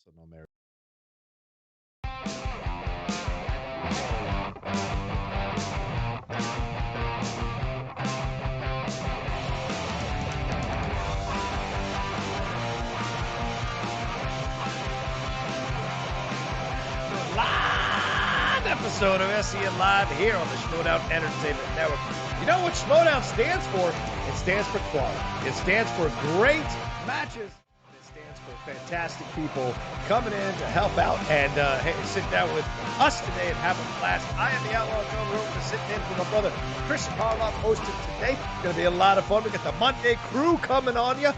also no Mary. Live episode of SEN Live here on the SCHMOEDOWN Entertainment Network. You know what SCHMOEDOWN stands for? It stands for quality. It stands for great matches. It stands for fantastic people coming in to help out and sit down with us today and have a blast. I am the Outlaw Joe Rocha sitting in for my brother Christian Harloff hosting today. It's going to be a lot of fun. We got the Monday Crew coming on you.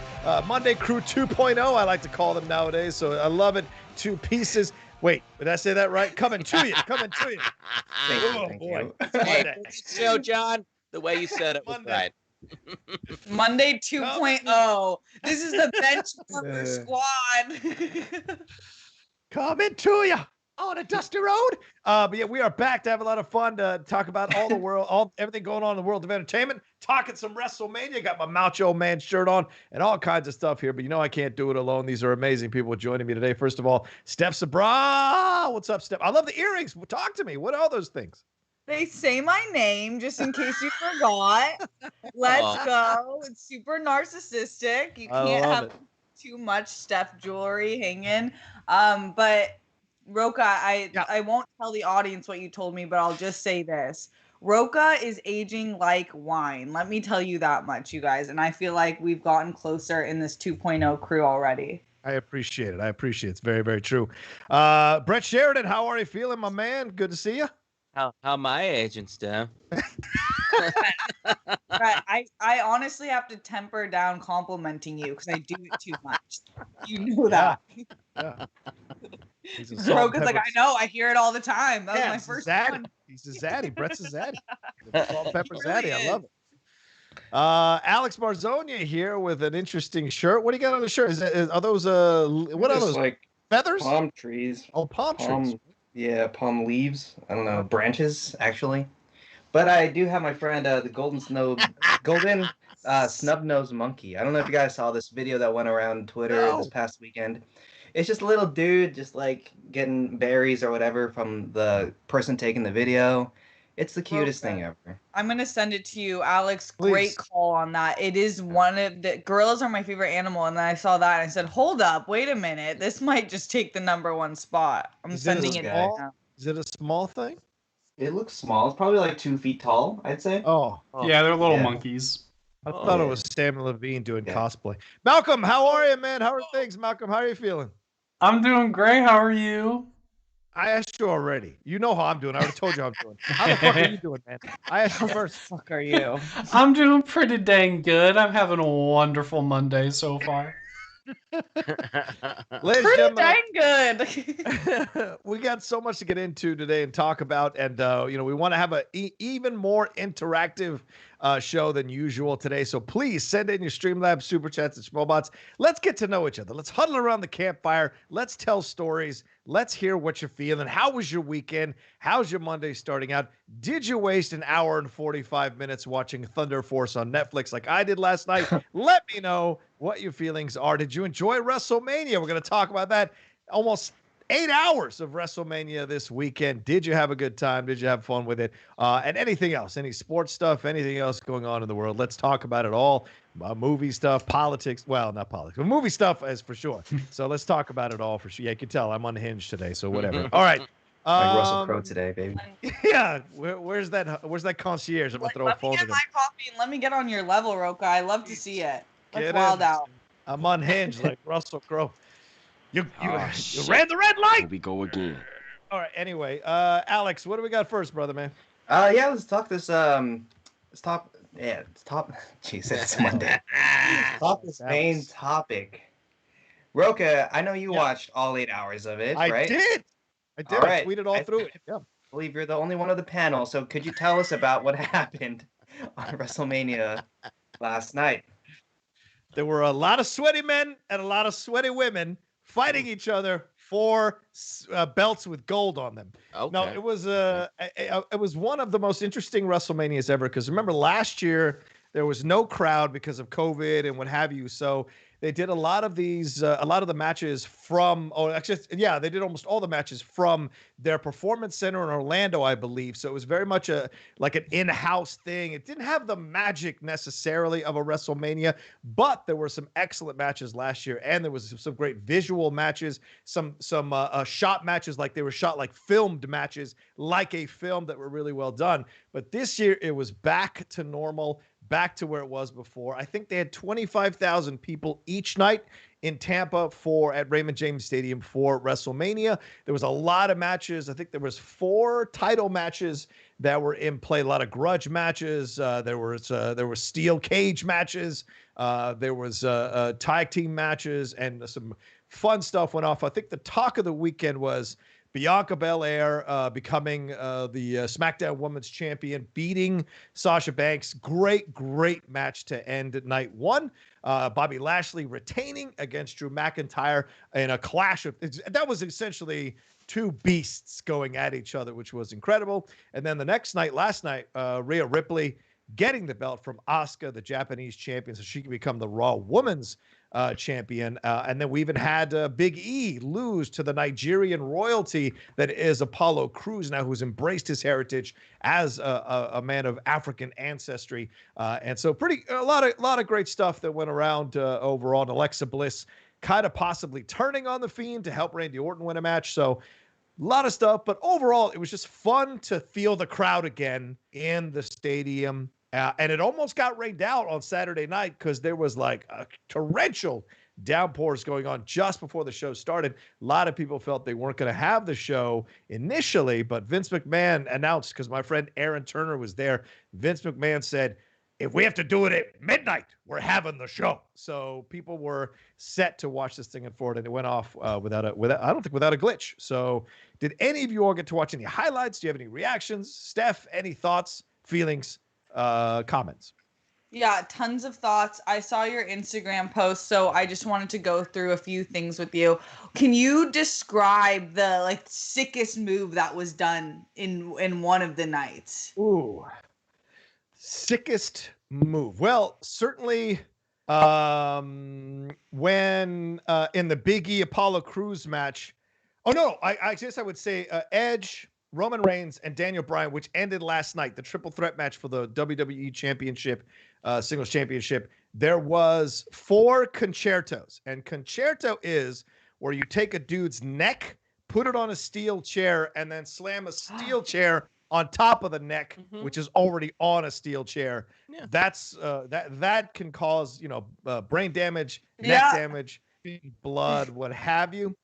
Monday Crew 2.0, I like to call them nowadays. So I love it. Two pieces. Wait, did I say that right? Coming to you. Thank you. Hey, show, John, the way you said it was right. Monday 2.0. This is the benchmarker squad. Coming to you on a dusty road. But yeah, we are back to have a lot of fun to talk about all the world, everything going on in the world of entertainment. Talking some WrestleMania. Got my Macho Man shirt on and all kinds of stuff here. But you know I can't do it alone. These are amazing people joining me today. First of all, Steph Sabraw. What's up, Steph? I love the earrings. Talk to me. What are those things? They say my name just in case you forgot. Let's go. It's super narcissistic. You can't have too much Steph jewelry hanging. But Rocha, I won't tell the audience what you told me, but I'll just say this. Rocha is aging like wine. Let me tell you that much, you guys. And I feel like we've gotten closer in this 2.0 crew already. I appreciate it. It's very, very true. Brett Sheridan, how are you feeling, my man? Good to see you. How my agents do? I honestly have to temper down complimenting you because I do it too much. You know that. Yeah. Rocha's like, I know, I hear it all the time. That was my first one. He's a zaddy. Brett's a zaddy. Salt pepper zaddy. I love it. Alex Marzoña here with an interesting shirt. What do you got on the shirt? Are those what are those? Like feathers? Palm trees. Oh, palm trees. Yeah, palm leaves. I don't know, branches actually. But I do have my friend, the golden snub-nosed monkey. I don't know if you guys saw this video that went around Twitter this past weekend. It's just a little dude just like getting berries or whatever from the person taking the video. It's the cutest thing ever. I'm going to send it to you, Alex. Please. Great call on that. It is one of the gorillas are my favorite animal. And then I saw that and I said, hold up, wait a minute. This might just take the #1 spot. I'm sending it now. Is it a small thing? It looks small. It's probably like 2 feet tall, I'd say. Oh. Yeah, they're little monkeys. I thought it was Sam Levine doing cosplay. Malcolm, how are you, man? How are things, Malcolm? How are you feeling? I'm doing great. How are you? I asked you already. You know how I'm doing. I already told you how I'm doing. How the fuck are you doing, man? I asked you first. Fuck are you? I'm doing pretty dang good. I'm having a wonderful Monday so far. Pretty dang good. We got so much to get into today and talk about, and we want to have a even more interactive show than usual today. So please send in your Streamlabs super chats and Schmobots. Let's get to know each other. Let's huddle around the campfire. Let's tell stories. Let's hear what you're feeling. How was your weekend? How's your Monday starting out? Did you waste an hour and 45 minutes watching Thunder Force on Netflix like I did last night? Let me know what your feelings are. Did you enjoy WrestleMania? We're going to talk about that. Almost 8 hours of WrestleMania this weekend. Did you have a good time? Did you have fun with it? And anything else, any sports stuff, anything else going on in the world? Let's talk about it all. Movie stuff, politics. Well, not politics, but movie stuff is for sure. So let's talk about it all for sure. Yeah, you can tell I'm unhinged today, so whatever. All right. Like Russell Crowe today, baby. Yeah. Where's that concierge? I'm going to throw a phone at him. Let me get my coffee and let me get on your level, Rocha. I love to see it. Let's wild out. I'm unhinged like Russell Crowe. You ran the red light. Here we go again. All right. Anyway, Alex, what do we got first, brother, man? Let's talk this. Jesus, it's Monday. Talk this main topic. Rocha, I know you watched all 8 hours of it, right? I did. All right. I tweeted all through it. Yeah. I believe you're the only one of the panel. So could you tell us about what happened on WrestleMania last night? There were a lot of sweaty men and a lot of sweaty women fighting each other for belts with gold on them. Okay. No, it was one of the most interesting WrestleManias ever. Because remember last year there was no crowd because of COVID and what have you. So they did a lot of these, a lot of the matches from, actually, yeah, they did almost all the matches from their performance center in Orlando, I believe. So it was very much like an in-house thing. It didn't have the magic necessarily of a WrestleMania, but there were some excellent matches last year, and there was some great visual matches, some shot matches, like they were shot like filmed matches, like a film, that were really well done. But this year it was back to normal, back to where it was before. I think they had 25,000 people each night in Tampa at Raymond James Stadium for WrestleMania. There was a lot of matches. I think there was 4 title matches that were in play, a lot of grudge matches. There were steel cage matches. There was tag team matches, and some fun stuff went off. I think the talk of the weekend was Bianca Belair becoming the SmackDown Women's Champion, beating Sasha Banks. Great match to end night 1. Bobby Lashley retaining against Drew McIntyre in a clash that was essentially 2 beasts going at each other, which was incredible. And then the next night, last night, Rhea Ripley getting the belt from Asuka, the Japanese champion, so she can become the Raw Women's champion. And then we even had Big E lose to the Nigerian royalty that is Apollo Crews now, who's embraced his heritage as a man of African ancestry. And so a lot of great stuff that went around overall. And Alexa Bliss kind of possibly turning on The Fiend to help Randy Orton win a match. So a lot of stuff, but overall, it was just fun to feel the crowd again in the stadium. And it almost got rained out on Saturday night because there was like a torrential downpours going on just before the show started. A lot of people felt they weren't going to have the show initially, but Vince McMahon announced, because my friend Aaron Turner was there, Vince McMahon said, if we have to do it at midnight, we're having the show. So people were set to watch this thing in Florida, and it went off without a glitch. So did any of you all get to watch any highlights? Do you have any reactions? Steph, any thoughts, feelings, comments? Yeah, tons of thoughts. I saw your Instagram post, so I just wanted to go through a few things with you. Can you describe the sickest move that was done in one of the nights? Ooh. Sickest move. Well, certainly when in the Big E Apollo Crews match. Oh no, I guess I would say Edge, Roman Reigns, and Daniel Bryan, which ended last night, the triple threat match for the WWE Championship, Singles Championship. There was 4 concertos, and concerto is where you take a dude's neck, put it on a steel chair, and then slam a steel chair on top of the neck, which is already on a steel chair. Yeah. That's that can cause brain damage, neck damage, blood, what have you.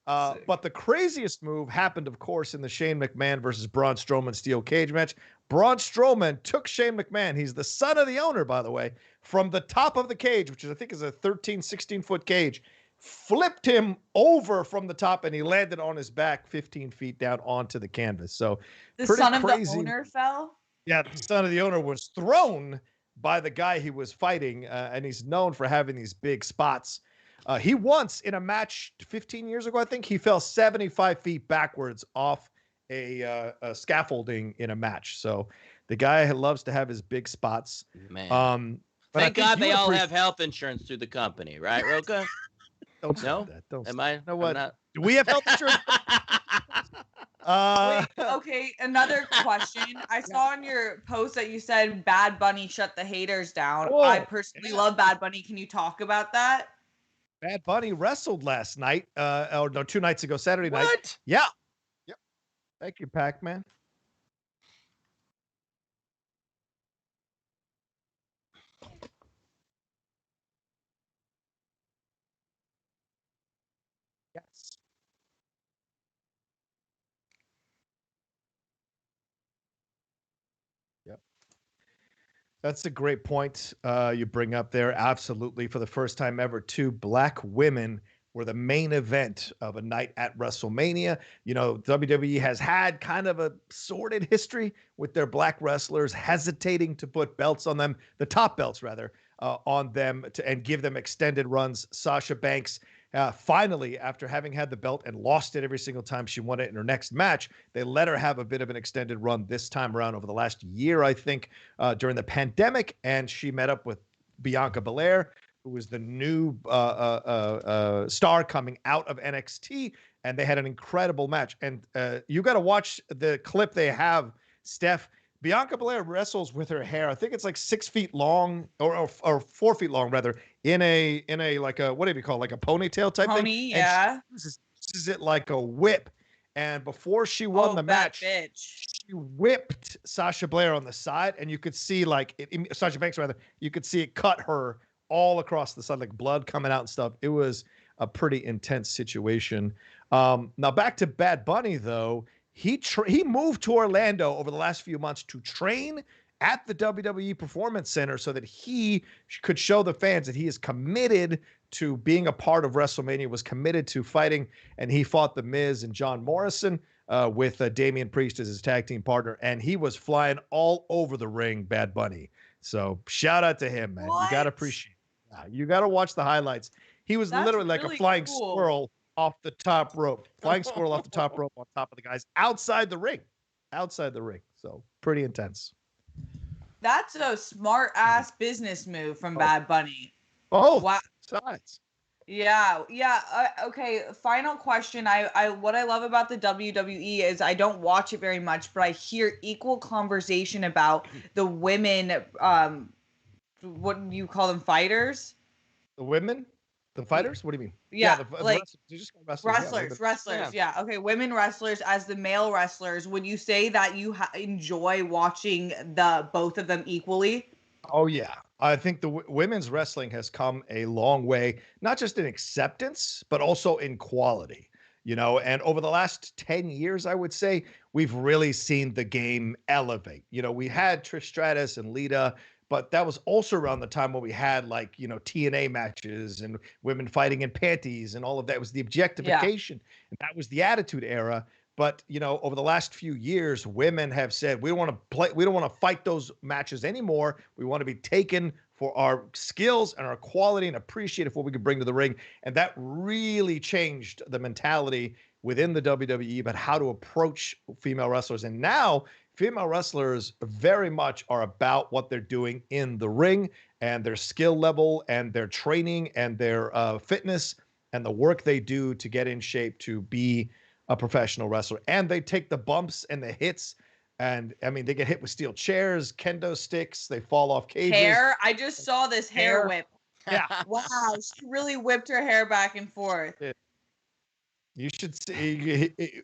But the craziest move happened, of course, in the Shane McMahon versus Braun Strowman steel cage match. Braun Strowman took Shane McMahon, he's the son of the owner, by the way, from the top of the cage, which I think is a 16-foot cage, flipped him over from the top, and he landed on his back 15 feet down onto the canvas. So the son of the owner fell? Yeah, the son of the owner was thrown by the guy he was fighting, and he's known for having these big spots. He once, in a match 15 years ago, I think, he fell 75 feet backwards off a scaffolding in a match. So the guy loves to have his big spots. Man. Thank God they all have health insurance through the company, right, Rocha? Don't say no? that. Don't Am say I? You know what? Not... Do we have health insurance? Wait, okay, another question. I saw in your post that you said Bad Bunny shut the haters down. Whoa, I personally love Bad Bunny. Can you talk about that? Bad Bunny wrestled last night, or no, 2 nights ago, Saturday night. What? Yeah. Yep. Thank you, Pac-Man. Yes. Yep. That's a great point you bring up there. Absolutely. For the first time ever, 2 black women were the main event of a night at WrestleMania. WWE has had kind of a sordid history with their black wrestlers hesitating to put belts on them, the top belts rather, on them and give them extended runs. Sasha Banks, finally, after having had the belt and lost it every single time she won it in her next match, they let her have a bit of an extended run this time around over the last year, I think, during the pandemic. And she met up with Bianca Belair. who was the new star coming out of NXT, and they had an incredible match. And you got to watch the clip they have, Steph. Bianca Belair wrestles with her hair. I think it's like 6 feet long or 4 feet long rather, in a like a, what do you call it? Like a ponytail type thing. Yeah. And she uses it like a whip. And before she won the match, she whipped Sasha Blair on the side, and you could see Sasha Banks rather, you could see it cut her all across the side, like blood coming out and stuff. It was a pretty intense situation. Now back to Bad Bunny though. He moved to Orlando over the last few months to train at the WWE Performance Center so that he could show the fans that he is committed to being a part of WrestleMania, was committed to fighting, and he fought The Miz and John Morrison with Damian Priest as his tag team partner, and he was flying all over the ring, Bad Bunny. So shout out to him, man. What? You got to appreciate it. You got to watch the highlights. He was literally like a flying squirrel off the top rope, flying squirrel off the top rope on top of the guys outside the ring. So pretty intense. That's a smart ass business move from Bad Bunny. Oh, wow. Sides. Yeah. Okay. Final question. What I love about the WWE is I don't watch it very much, but I hear equal conversation about the women. What do you call them? Fighters? The women? The fighters? What do you mean? Yeah, the wrestlers. Yeah. Okay, women wrestlers as the male wrestlers. Would you say that you enjoy watching both of them equally? Oh yeah, I think the women's wrestling has come a long way, not just in acceptance, but also in quality. And over the last 10 years, I would say we've really seen the game elevate. We had Trish Stratus and Lita. But that was also around the time when we had TNA matches and women fighting in panties and all of that. It was the objectification. Yeah. And that was the Attitude Era. But, over the last few years, women have said, we don't want to fight those matches anymore. We want to be taken for our skills and our quality and appreciated for what we could bring to the ring. And that really changed the mentality within the WWE about how to approach female wrestlers. And now female wrestlers very much are about what they're doing in the ring and their skill level and their training and their fitness and the work they do to get in shape to be a professional wrestler. And they take the bumps and the hits. And I mean, they get hit with steel chairs, kendo sticks. They fall off cages. Hair. I just saw this hair whip. Yeah. Wow. She really whipped her hair back and forth. You should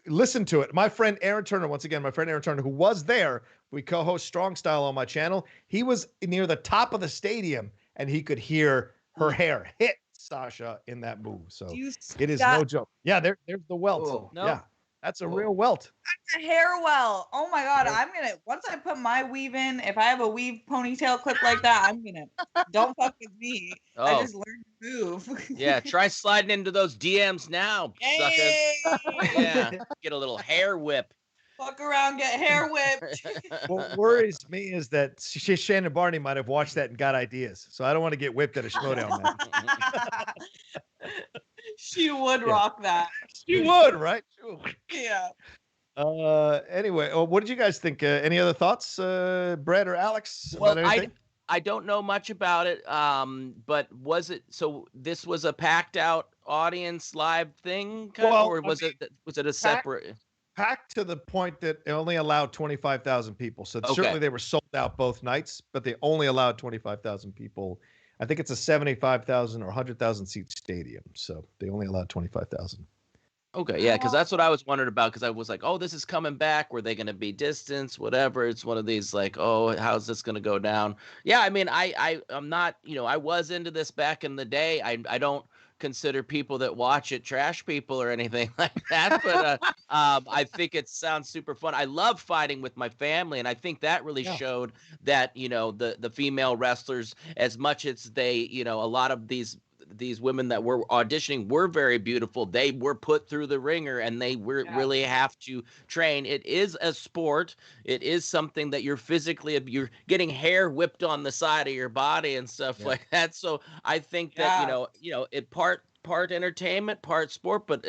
listen to it. My friend Aaron Turner, who was there, we co-host Strong Style on my channel. He was near the top of the stadium and he could hear her hair hit Sasha in that move. So it is no joke. Yeah, there's the welt. Cool. No. Yeah, that's a real welt. That's a hair welt. Oh my God. Once I put my weave in, if I have a weave ponytail clip like that, don't fuck with me. Oh. I just learned to move. Yeah, try sliding into those DMs now, suckers. Yeah, get a little hair whip. Fuck around, get hair whipped. What worries me is that Shannon Barney might have watched that and got ideas. So I don't want to get whipped at a SCHMOEDOWN match. She would rock that. She would, right? Yeah. Anyway, what did you guys think? Any other thoughts, Brett or Alex? Well, about anything? I don't know much about it. But this was a packed out audience live thing, or was it a separate? Packed to the point that it only allowed 25,000 people. So certainly they were sold out both nights, but they only allowed 25,000 people. I think it's a 75,000 or 100,000 seat stadium. So they only allowed 25,000. Okay, yeah, because that's what I was wondering about, because I was like, oh, this is coming back. Were they going to be distance, whatever? It's one of these like, oh, how's this going to go down? Yeah, I mean, I'm not, I was into this back in the day. I don't consider people that watch it trash people or anything like that, but I think it sounds super fun. I love fighting with my family, and I think that really showed that the female wrestlers, as much as they a lot of these women that were auditioning were very beautiful. They were put through the ringer, and they really have to train. It is a sport. It is something that you're getting hair whipped on the side of your body and stuff like that. So I think that it part entertainment, part sport. But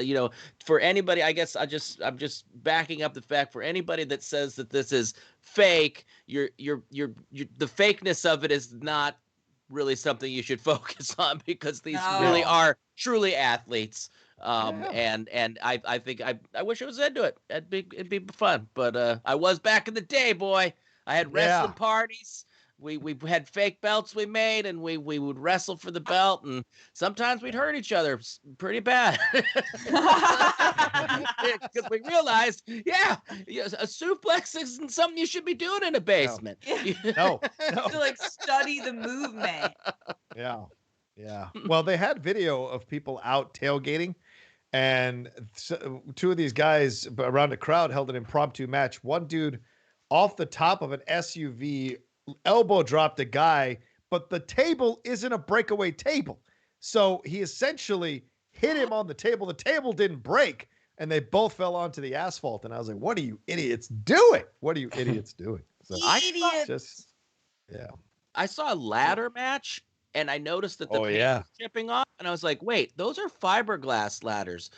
for anybody, I guess I'm just backing up the fact, for anybody that says that this is fake, the fakeness of it is not really something you should focus on, because these really are truly athletes. And I think I wish I was into it. It'd be fun. But I was back in the day, boy. I had wrestling parties. We had fake belts we made, and we would wrestle for the belt, and sometimes we'd hurt each other pretty bad. Because we realized, a suplex isn't something you should be doing in a basement. No. To like study the movement. Yeah. Well, they had video of people out tailgating, and two of these guys around a crowd held an impromptu match. One dude off the top of an SUV elbow dropped a guy, but the table isn't a breakaway table. So he essentially hit him on the table. The table didn't break, and they both fell onto the asphalt. And I was like, what are you idiots doing? So I saw a ladder match, and I noticed that the paint was chipping off, and I was like, wait, those are fiberglass ladders.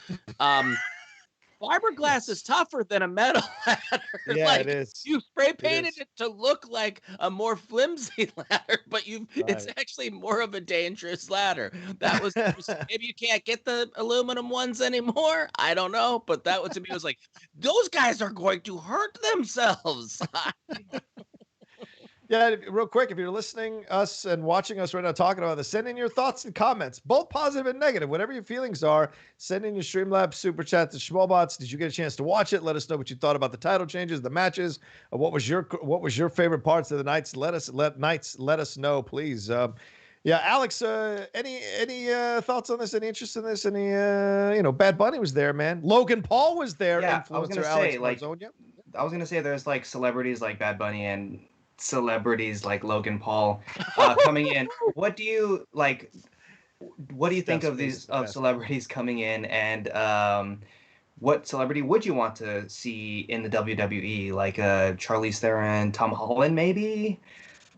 Fiberglass is tougher than a metal ladder. Yeah, it is. You spray painted it to look like a more flimsy ladder, but it's actually more of a dangerous ladder. That was maybe you can't get the aluminum ones anymore. I don't know, but that was, to me, was like, those guys are going to hurt themselves. Yeah, real quick, if you're listening us and watching us right now talking about this, send in your thoughts and comments, both positive and negative. Whatever your feelings are, send in your Streamlabs super chat to SCHMOEDOWN. Did you get a chance to watch it? Let us know what you thought about the title changes, the matches. What was your favorite parts of the nights? Let us know, please. Alex, any thoughts on this? Any interest in this? Any Bad Bunny was there, man. Logan Paul was there. Yeah, I was gonna say, Alex Marzoña. There's like celebrities like Bad Bunny and celebrities like Logan Paul coming in. What do you think of these celebrities coming in, and what celebrity would you want to see in the WWE? Like Charlize Theron, Tom Holland, maybe?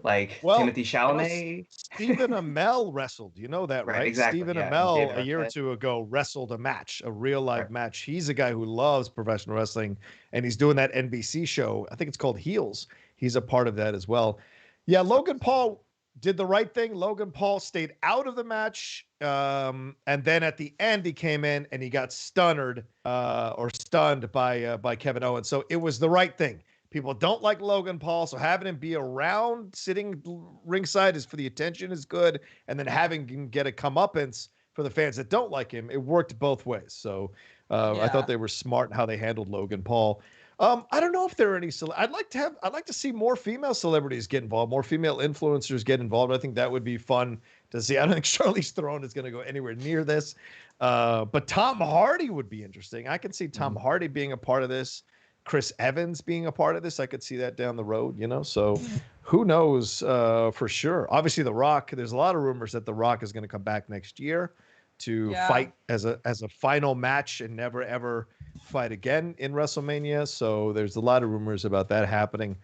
Like Timothy Chalamet? Stephen Amell wrestled. You know that, right? Exactly. Stephen Amell, a year or two ago, wrestled a match, a real life match. He's a guy who loves professional wrestling, and he's doing that NBC show. I think it's called Heels. He's a part of that as well. Yeah, Logan Paul did the right thing. Logan Paul stayed out of the match. And then at the end, he came in and he got stunned by Kevin Owens. So it was the right thing. People don't like Logan Paul, so having him be around, sitting ringside is for the attention is good. And then having him get a comeuppance for the fans that don't like him, it worked both ways. So I thought they were smart in how they handled Logan Paul. I don't know if there are any. I'd like to see more female celebrities get involved, more female influencers get involved. I think that would be fun to see. I don't think Charlize Theron is going to go anywhere near this, but Tom Hardy would be interesting. I can see Tom Hardy being a part of this. Chris Evans being a part of this. I could see that down the road. So who knows for sure. Obviously, The Rock. There's a lot of rumors that The Rock is going to come back next year to fight as a final match and never ever fight again in WrestleMania. So there's a lot of rumors about that happening.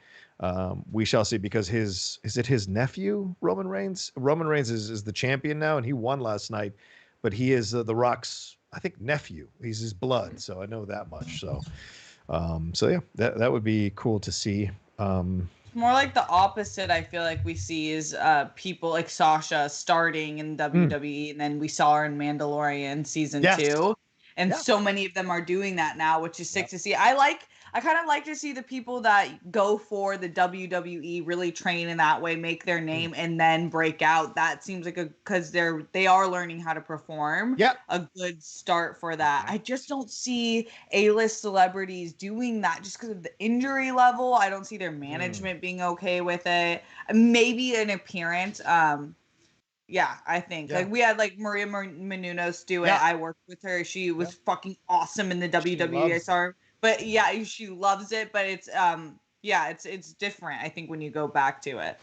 We shall see, because is it his nephew, Roman Reigns? Roman Reigns is the champion now, and he won last night, but he is The Rock's, I think, nephew. He's his blood. So I know that much. So that would be cool to see. More like the opposite, I feel like we see is people like Sasha starting in WWE, and then we saw her in Mandalorian season 2. And so many of them are doing that now, which is sick to see. I kind of like to see the people that go for the WWE really train in that way, make their name, and then break out. That seems like because they are learning how to perform. A good start for that. I just don't see A-list celebrities doing that just because of the injury level. I don't see their management being okay with it. Maybe an appearance. I think like we had like Maria Menounos do it. I worked with her. She was fucking awesome in the WWE. I saw her. But she loves it. But it's it's different, I think, when you go back to it.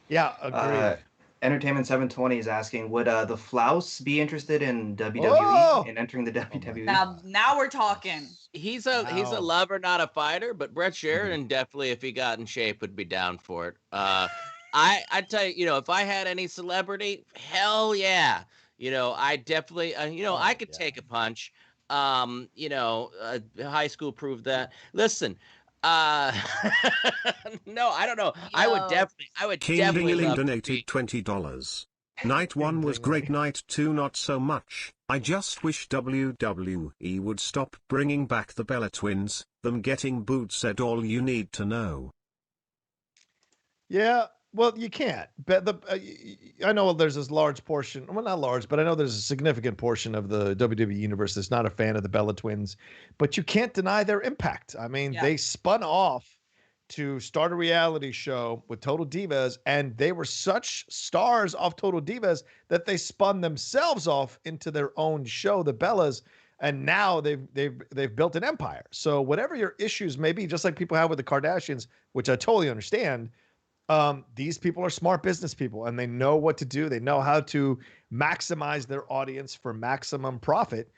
Yeah, agreed. Entertainment 720 is asking, would the Flouse be interested in WWE and entering the WWE? Now we're talking. He's a lover, not a fighter. But Brett Sheridan definitely, if he got in shape, would be down for it. I tell you, if I had any celebrity, hell yeah. I definitely, I could take a punch. High school proved that. Listen, no, I don't know. I would definitely King love donated $20. Night 1 was great, night 2 not so much. I just wish WWE would stop bringing back the Bella Twins. Them getting booed said all you need to know. Yeah, well, you can't. But I know there's this large portion, well, not large, but I know there's a significant portion of the WWE universe that's not a fan of the Bella Twins, but you can't deny their impact. I mean, they spun off to start a reality show with Total Divas, and they were such stars of Total Divas that they spun themselves off into their own show, the Bellas, and now they've built an empire. So whatever your issues may be, just like people have with the Kardashians, which I totally understand, these people are smart business people and they know what to do. They know how to maximize their audience for maximum profit.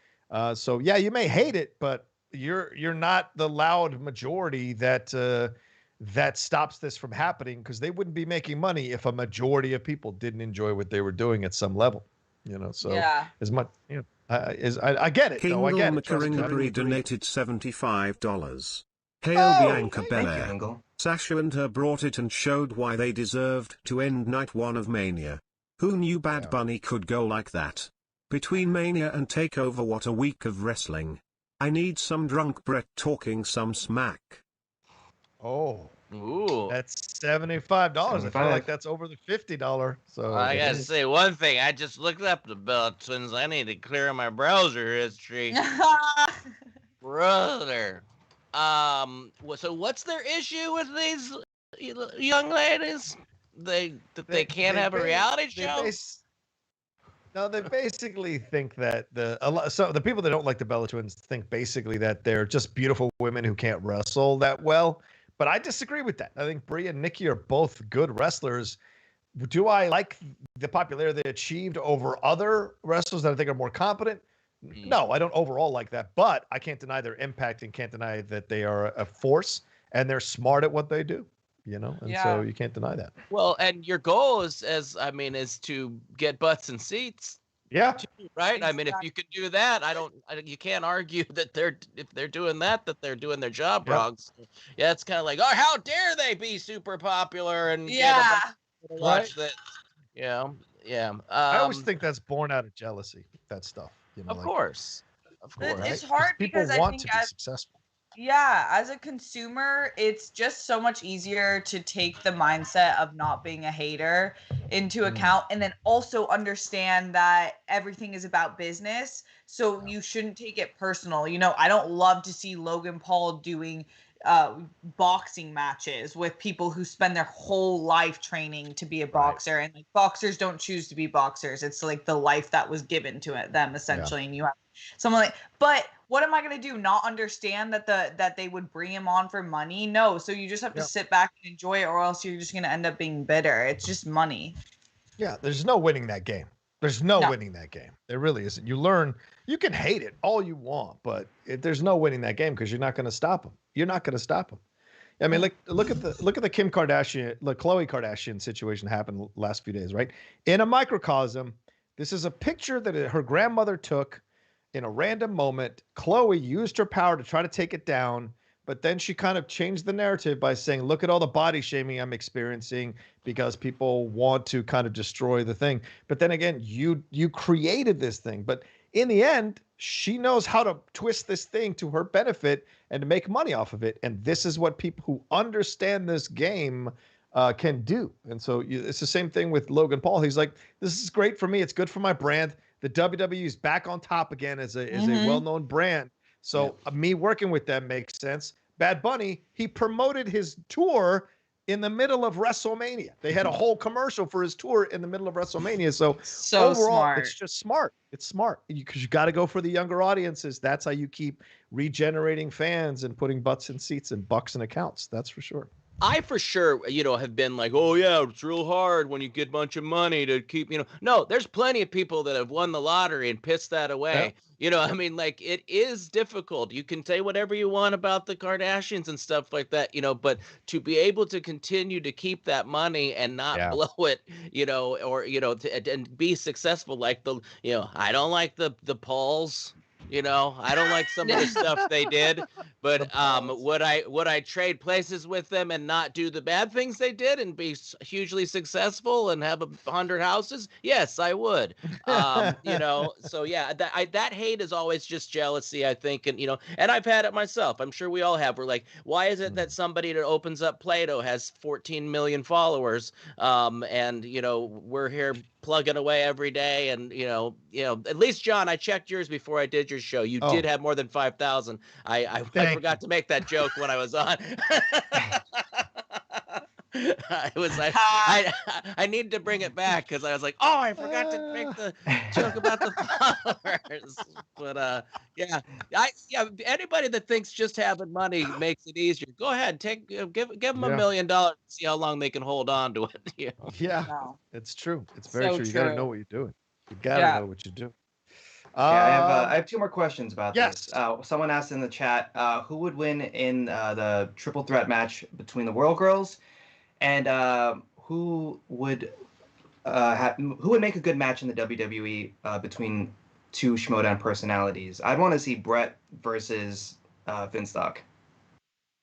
So yeah, you may hate it, but you're not the loud majority that stops this from happening, because they wouldn't be making money if a majority of people didn't enjoy what they were doing at some level, So as much, I get it. King I get it. Macaringabri donated $75. Hail Bianca Belair. Sasha and her brought it and showed why they deserved to end night 1 of Mania. Who knew Bad Bunny could go like that? Between Mania and TakeOver, what a week of wrestling. I need some drunk Brett talking some smack. Oh, ooh, that's $75. I feel like that's over the $50. So I gotta say one thing. I just looked up the Bella Twins. I need to clear my browser history, brother. So what's their issue with these young ladies? They can't have a reality show. No, they basically think that the people that don't like the Bella Twins think basically that they're just beautiful women who can't wrestle that well. But I disagree with that. I think Brie and Nikki are both good wrestlers. Do I like the popularity they achieved over other wrestlers that I think are more competent? No, I don't overall like that. But I can't deny their impact and can't deny that they are a force and they're smart at what they do. So you can't deny that. Well, and your goal is to get butts and seats. Yeah. Right. Exactly. I mean, if you can do that, you can't argue that if they're doing that they're doing their job wrong. So, yeah, it's kind of like, oh, how dare they be super popular and get a bunch of people to watch this. Yeah. I always think that's born out of jealousy. That stuff. Of course. It's hard because people want to be successful. Yeah, as a consumer, it's just so much easier to take the mindset of not being a hater into account, and then also understand that everything is about business. So you shouldn't take it personal. I don't love to see Logan Paul doing boxing matches with people who spend their whole life training to be a boxer, and like boxers don't choose to be boxers. It's like the life that was given to them essentially, and you have someone like. But what am I going to do? Not understand that they would bring him on for money? No. So you just have to sit back and enjoy it, or else you're just going to end up being bitter. It's just money. Yeah, there's no winning that game. There's no winning that game. There really isn't. You can hate it all you want, but there's no winning that game because you're not going to stop them. You're not going to stop them. I mean, look at the Kim Kardashian, the Khloe Kardashian situation happened the last few days, right? In a microcosm, this is a picture that her grandmother took in a random moment. Khloe used her power to try to take it down, but then she kind of changed the narrative by saying, look at all the body shaming I'm experiencing because people want to kind of destroy the thing. But then again, you created this thing. But in the end, she knows how to twist this thing to her benefit and to make money off of it. And this is what people who understand this game can do. And so it's the same thing with Logan Paul. He's like, this is great for me. It's good for my brand. The WWE is back on top again as a well-known brand. So me working with them makes sense. Bad Bunny, he promoted his tour in the middle of WrestleMania. They had a whole commercial for his tour in the middle of WrestleMania. So overall, smart. It's just smart. It's smart because you got to go for the younger audiences. That's how you keep regenerating fans and putting butts in seats and bucks in accounts. That's for sure. I for sure, have been like, oh yeah, it's real hard when you get a bunch of money to keep, No, there's plenty of people that have won the lottery and pissed that away. Yeah. It is difficult. You can say whatever you want about the Kardashians and stuff like that, but to be able to continue to keep that money and not blow it, and be successful, like I don't like the Pauls. You know, I don't like some of the stuff they did, but would I trade places with them and not do the bad things they did and be hugely successful and have 100 houses? Yes, I would. You know, so yeah, that hate is always just jealousy, I think, and you know, and I've had it myself. I'm sure we all have. We're like, why is it that somebody that opens up Play-Doh has 14 million followers, and you know, we're here plugging away every day, and you know, at least John, I checked yours before I did your show. You did have more than 5,000. I forgot to make that joke when I was on. I needed to bring it back because I was like, oh, I forgot to make the joke about the followers. But yeah, anybody that thinks just having money makes it easier, go ahead, give them $1 million, and see how long they can hold on to it. You know? Yeah, it's true. It's very true. You got to know what you're doing. You got to know what you're doing. Yeah, I have 2 more questions about this. Someone asked in the chat, who would win in the triple threat match between the World Girls, and who would make a good match in the WWE between 2 SCHMOEDOWN personalities? I'd want to see Brett versus Finstock.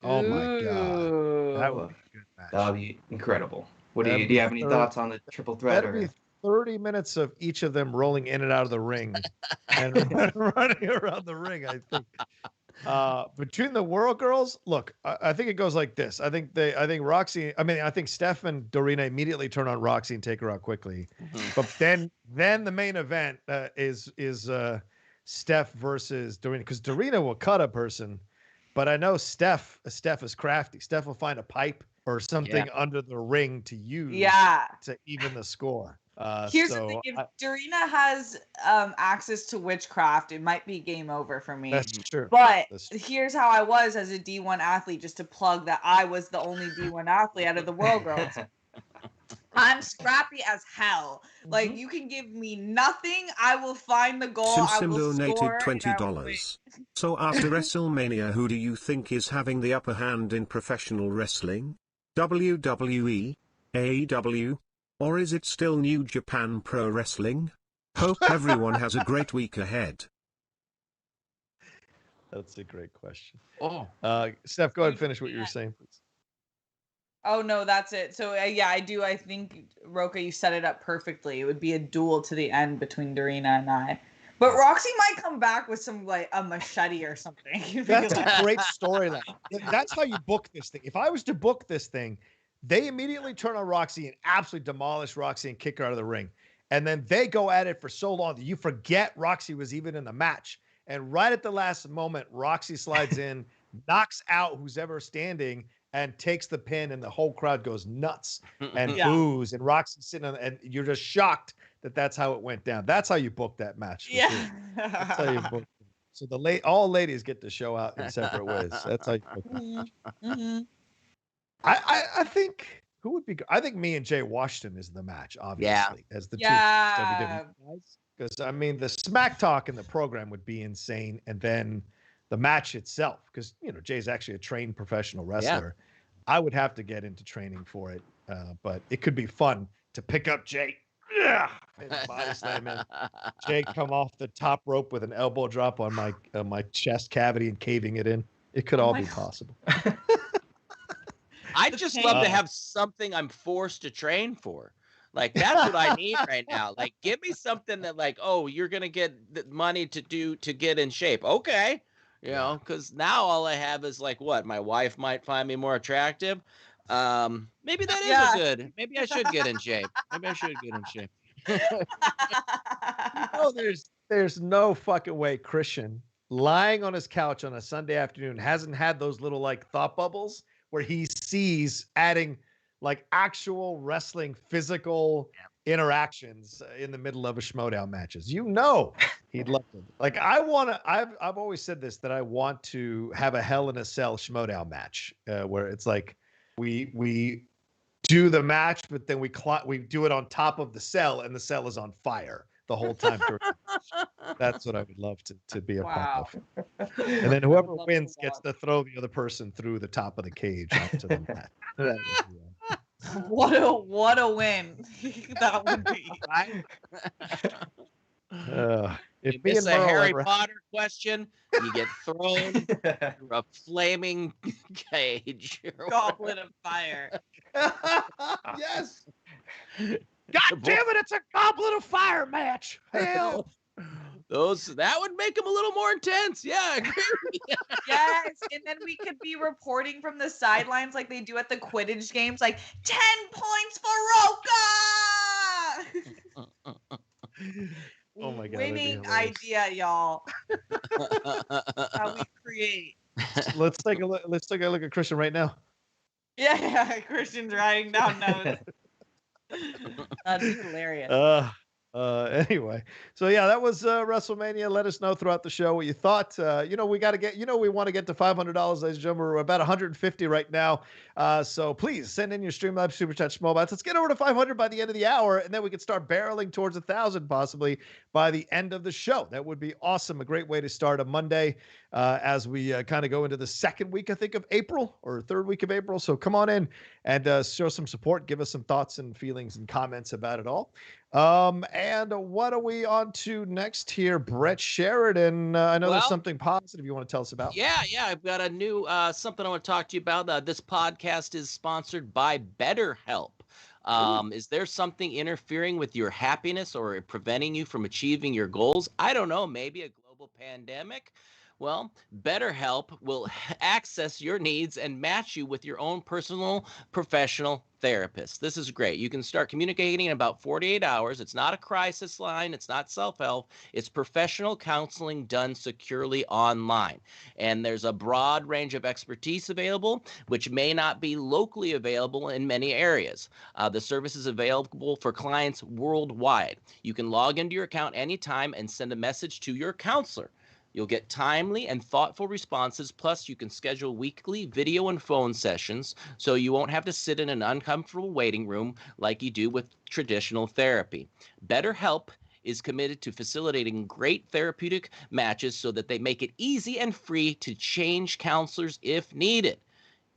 Oh my God, that would be a good match. That would be incredible. Do you have any thoughts on the triple threat? That'd be 30 minutes of each of them rolling in and out of the ring and running around the ring, I think. Between the World Girls, look, I think it goes like this. I think Steph and Dorina immediately turn on Roxy and take her out quickly. But then the main event is Steph versus Dorina, because Dorina will cut a person, but I know Steph is crafty. Steph will find a pipe or something under the ring to use to even the score. Here's the thing: if Dorina has access to witchcraft, it might be game over for me. That's true. But here's how I was as a D1 athlete, just to plug that I was the only D1 athlete out of the World Girls. I'm scrappy as hell. Like, you can give me nothing, I will find the goal. Sim donated $20. So after WrestleMania, who do you think is having the upper hand in professional wrestling? WWE, AEW, or is it still New Japan Pro Wrestling? Hope everyone has a great week ahead. That's a great question. Steph, go ahead and finish what you were saying, please. Oh, no, that's it. So, yeah, I do. I think, Rocha, you set it up perfectly. It would be a duel to the end between Dorina and I. But Roxy might come back with some, like, a machete or something. That's a great storyline. That's how you book this thing. If I was to book this thing, they immediately turn on Roxy and absolutely demolish Roxy and kick her out of the ring. And then they go at it for so long that you forget Roxy was even in the match. And right at the last moment, Roxy slides in, knocks out who's ever standing, and takes the pin, and the whole crowd goes nuts and boos. And Roxy's sitting on, and you're just shocked that that's how it went down. That's how you book that match. Sure. That's how you book it. So all ladies get to show out in separate ways. That's how you book that. I think who would be good? I think me and Jay Washington is the match, obviously, as the two WWE guys. Because I mean, the smack talk in the program would be insane, and then the match itself, because Jay's actually a trained professional wrestler. I would have to get into training for it, but it could be fun to pick up Jay. And body slam him. Jay come off the top rope with an elbow drop on my chest cavity and caving it in. It could all be possible. I'd just love to have something I'm forced to train for. Like, that's what I need right now. Like, give me something that, like, oh, you're going to get the money to get in shape. Okay. Because now all I have is, like, what? My wife might find me more attractive. Maybe that is good. Maybe I should get in shape. There's no fucking way Christian lying on his couch on a Sunday afternoon hasn't had those little, like, thought bubbles where he sees adding, like, actual wrestling physical interactions in the middle of a SCHMOEDOWN matches. He'd love it. Like, I've always said this, that I want to have a Hell in a Cell SCHMOEDOWN match where it's like we do the match, but then we do it on top of the cell, and the cell is on fire the whole time. That's what I would love to be a part of. And then whoever wins gets to throw the other person through the top of the cage onto the mat. That would be, what a win that would be. You miss a Harry Potter question, you get thrown through a flaming cage. Goblet of fire. Yes. God damn it, it's a Goblet of Fire match. Hell. That would make them a little more intense. Yeah, I agree. Yes, and then we could be reporting from the sidelines like they do at the Quidditch games, like 10 points for Rocha. Oh my God! Winning idea, y'all. How we create. Let's take a look. Let's take a look at Christian right now. Yeah, Christian's writing down notes. That's hilarious. Anyway, so yeah, that was WrestleMania. Let us know throughout the show what you thought. We got to get, we want to get to $500, ladies and gentlemen. We're about 150 right now. So please send in your Streamlabs Super Chat SCHMOEDOWN. Let's get over to 500 by the end of the hour, and then we can start barreling towards 1,000 possibly by the end of the show. That would be awesome. A great way to start a Monday as we kind of go into the second week, I think, of April or third week of April. So come on in and show some support. Give us some thoughts and feelings and comments about it all. And what are we on to next here? Brett Sheridan. I know there's something positive you want to tell us about. Yeah. I've got a new something I want to talk to you about. This podcast is sponsored by BetterHelp. Is there something interfering with your happiness or preventing you from achieving your goals? I don't know, maybe a global pandemic? Well, BetterHelp will access your needs and match you with your own personal professional therapist. This is great. You can start communicating in about 48 hours. It's not a crisis line. It's not self-help. It's professional counseling done securely online. And there's a broad range of expertise available, which may not be locally available in many areas. The service is available for clients worldwide. You can log into your account anytime and send a message to your counselor. You'll get timely and thoughtful responses, plus you can schedule weekly video and phone sessions so you won't have to sit in an uncomfortable waiting room like you do with traditional therapy. BetterHelp is committed to facilitating great therapeutic matches so that they make it easy and free to change counselors if needed.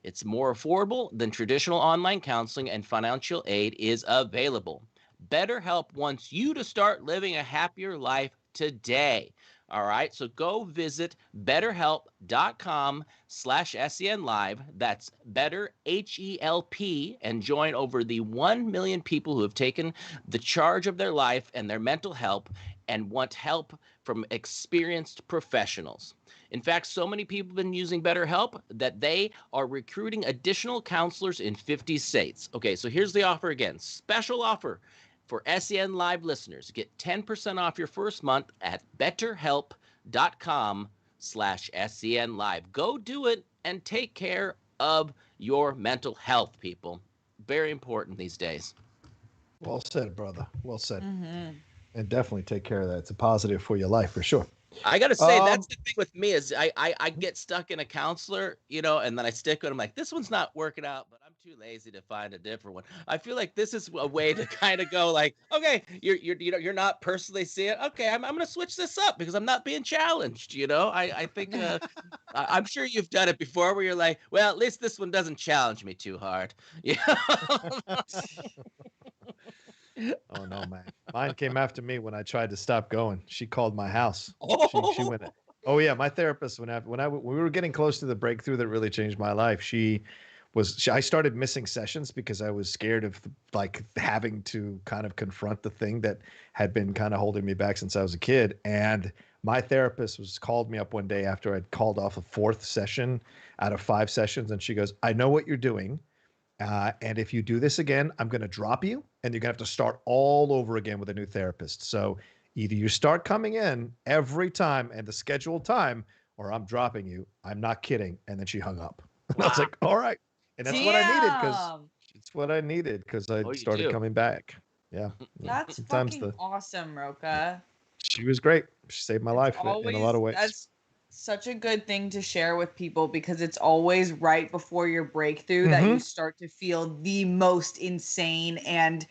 It's more affordable than traditional online counseling, and financial aid is available. BetterHelp wants you to start living a happier life today. All right, so go visit betterhelp.com/SENlive. That's BetterHelp, and join over the 1 million people who have taken the charge of their life and their mental health and want help from experienced professionals. In fact, so many people have been using BetterHelp that they are recruiting additional counselors in 50 states. Okay, so here's the offer again. Special offer. For SEN Live listeners, get 10% off your first month at betterhelp.com/SENlive. Go do it and take care of your mental health, people. Very important these days. Well said, brother. Well said. Mm-hmm. And definitely take care of that. It's a positive for your life for sure. I got to say, that's the thing with me is I get stuck in a counselor, and then I stick with them like, this one's not working out, but I'm too lazy to find a different one. I feel like this is a way to kind of go like, okay, you're not personally seeing, okay, I'm going to switch this up because I'm not being challenged. I think I'm sure you've done it before where you're like, well, at least this one doesn't challenge me too hard. Oh no, man. Mine came after me when I tried to stop going. She called my house. She went. Oh yeah, my therapist when we were getting close to the breakthrough that really changed my life. I started missing sessions because I was scared of like having to kind of confront the thing that had been kind of holding me back since I was a kid. And my therapist called me up one day after I'd called off a 4th session out of 5 sessions, and she goes, "I know what you're doing. And if you do this again, I'm going to drop you and you're going to have to start all over again with a new therapist. So either you start coming in every time and the scheduled time, or I'm dropping you. I'm not kidding." And then she hung up. And I was like, all right. And that's what I needed because I started coming back. Yeah. That's fucking awesome, Rocha. She was great. She saved my life in a lot of ways. That's such a good thing to share with people because it's always right before your breakthrough that you start to feel the most insane and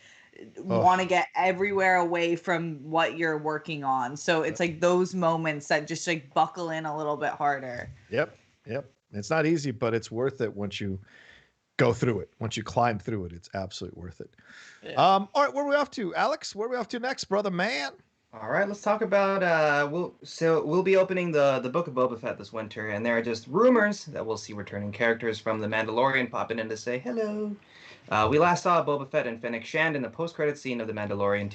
want to get everywhere away from what you're working on. So it's like those moments that just like buckle in a little bit harder. Yep. It's not easy, but it's worth it once you go through it. Once you climb through it, it's absolutely worth it. Yeah. All right, where are we off to? Alex, where are we off to next, brother man? All right, let's talk about we'll be opening the Book of Boba Fett this winter, and there are just rumors that we'll see returning characters from The Mandalorian popping in to say hello. We last saw Boba Fett and Fennec Shand in the post-credit scene of The Mandalorian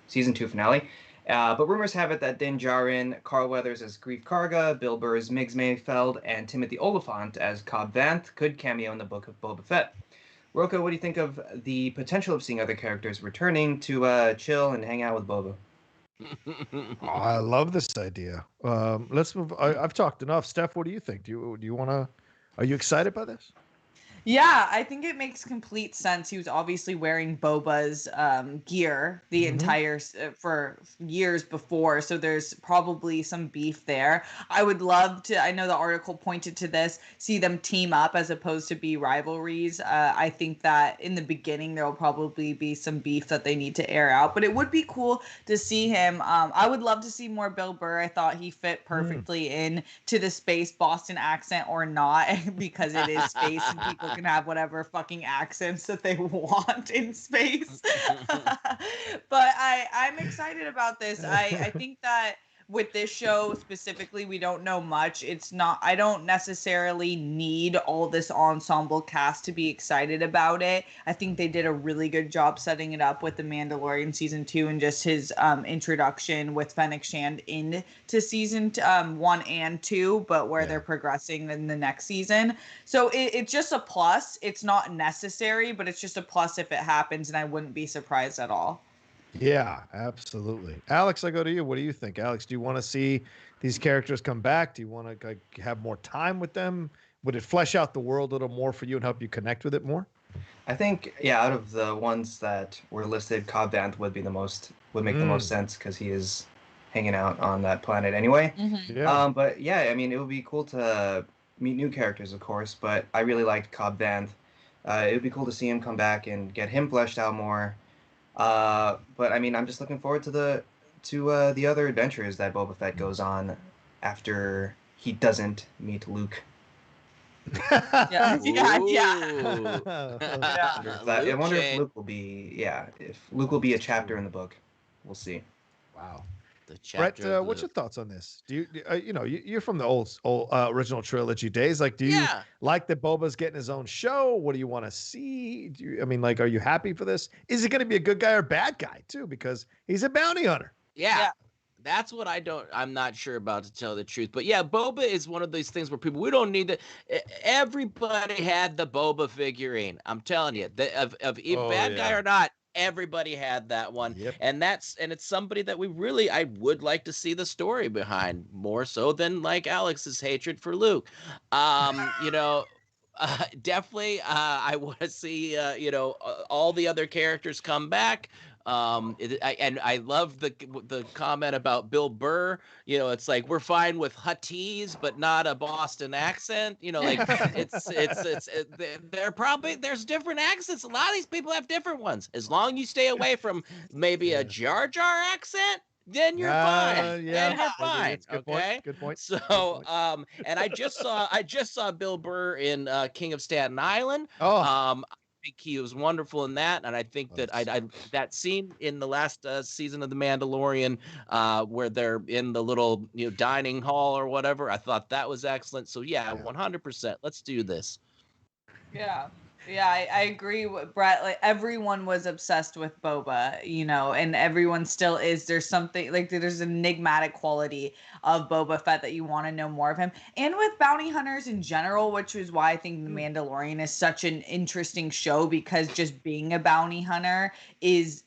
season 2 finale. But rumors have it that Din Djarin, Carl Weathers as Greef Karga, Bill Burr's Migs Mayfeld, and Timothy Olyphant as Cobb Vanth could cameo in the Book of Boba Fett. Rocha, what do you think of the potential of seeing other characters returning to chill and hang out with Boba? I love this idea. Let's move. I've talked enough. Steph, what do you think? Do you want to? Are you excited by this? Yeah, I think it makes complete sense. He was obviously wearing Boba's gear the entire for years before, so there's probably some beef there. I would love to. I know the article pointed to this. See them team up as opposed to be rivalries. I think that in the beginning there will probably be some beef that they need to air out, but it would be cool to see him. I would love to see more Bill Burr. I thought he fit perfectly in to the space Boston accent or not, because it is space and people can have whatever fucking accents that they want in space. But I'm excited about this. I think that with this show specifically, we don't know much. I don't necessarily need all this ensemble cast to be excited about it. I think they did a really good job setting it up with The Mandalorian season 2 and just his introduction with Fennec Shand into season 1 and 2, but where they're progressing in the next season. So it's just a plus. It's not necessary, but it's just a plus if it happens, and I wouldn't be surprised at all. Yeah, absolutely. Alex, I go to you. What do you think? Alex, do you want to see these characters come back? Do you want to have more time with them? Would it flesh out the world a little more for you and help you connect with it more? I think, out of the ones that were listed, Cobb Vanth would make the most sense because he is hanging out on that planet anyway. Yeah. But I mean, it would be cool to meet new characters, of course, but I really liked Cobb Vanth. It would be cool to see him come back and get him fleshed out more. But I mean, I'm just looking forward to the other adventures that Boba Fett goes on after he doesn't meet Luke. Yeah. I wonder if Luke will be a chapter in the book. We'll see. Wow. The chapter. Brett, what's your thoughts on this? Do you're from the old original trilogy days? Like, do you like that Boba's getting his own show? What do you want to see? Are you happy for this? Is it going to be a good guy or bad guy too? Because he's a bounty hunter. Yeah. That's what I'm not sure about, to tell the truth. But yeah, Boba is one of these things where we don't need everybody had the Boba figurine. I'm telling you, bad guy or not, everybody had that one. Yep. And it's somebody that I would like to see the story behind, more so than like Alex's hatred for Luke. Definitely I want to see all the other characters come back. I love the comment about Bill Burr. It's like, we're fine with Huttese, but not a Boston accent. There's different accents. A lot of these people have different ones. As long as you stay away from maybe a Jar Jar accent, then you're fine. Then you're fine. Good point. So, and I just saw Bill Burr in King of Staten Island. I think he was wonderful in that, and I think that that scene in the last season of The Mandalorian, where they're in the little dining hall or whatever, I thought that was excellent. So 100%, let's do this. Yeah, I agree with Brett. Like, everyone was obsessed with Boba, and everyone still is. There's something like there's an enigmatic quality of Boba Fett that you want to know more of him. And with bounty hunters in general, which is why I think The Mandalorian is such an interesting show, because just being a bounty hunter is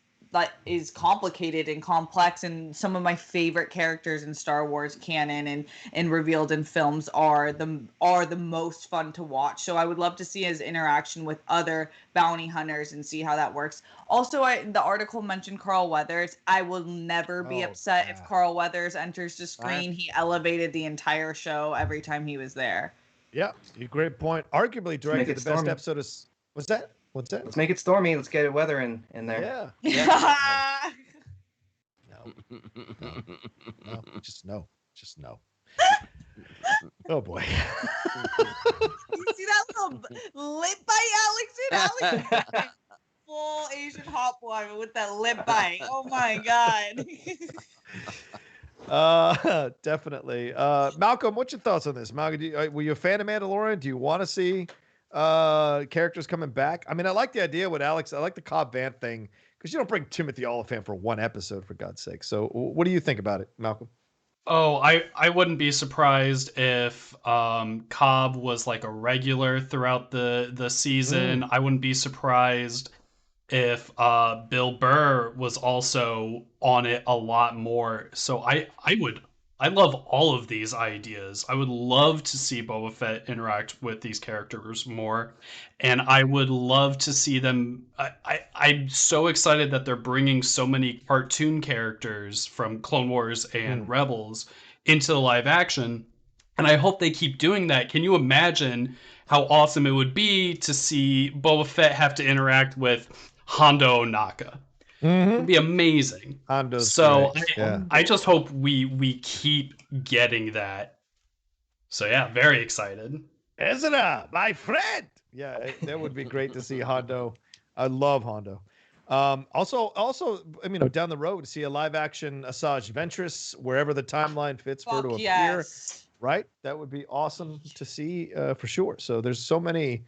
complicated and complex, and some of my favorite characters in Star Wars canon and revealed in films are the most fun to watch. So I would love to see his interaction with other bounty hunters and see how that works. Also, the article mentioned Carl Weathers. I will never be upset if Carl Weathers enters the screen. He elevated the entire show every time he was there. Yeah, great point. Arguably directed the best episode of... What's that? Let's make it stormy. Let's get weather in there. Yeah. No. Just no. Oh boy. You see that little lip by Alex? full Asian hot boy with that lip bite. Oh my god. Definitely. Malcolm, what's your thoughts on this? Malcolm, were you a fan of Mandalorian? Do you want to see characters coming back? I mean, I like the idea with Alex. I like the Cobb Vanth thing because you don't bring Timothy Olyphant for one episode, for God's sake. So, what do you think about it, Malcolm? Oh, I wouldn't be surprised if Cobb was like a regular throughout the season. I wouldn't be surprised if Bill Burr was also on it a lot more. So I love all of these ideas. I would love to see Boba Fett interact with these characters more, and I would love to see them. I'm so excited that they're bringing so many cartoon characters from Clone Wars and Rebels into the live action, and I hope they keep doing that. Can you imagine how awesome it would be to see Boba Fett have to interact with Hondo Ohnaka? It would be amazing. Hondo's I just hope we keep getting that. So yeah, very excited. Ezra, my friend. Yeah, that would be great to see Hondo. I love Hondo. Also, I mean, down the road to see a live action Asajj Ventress wherever the timeline fits for her to appear. Right, that would be awesome to see for sure. So there's so many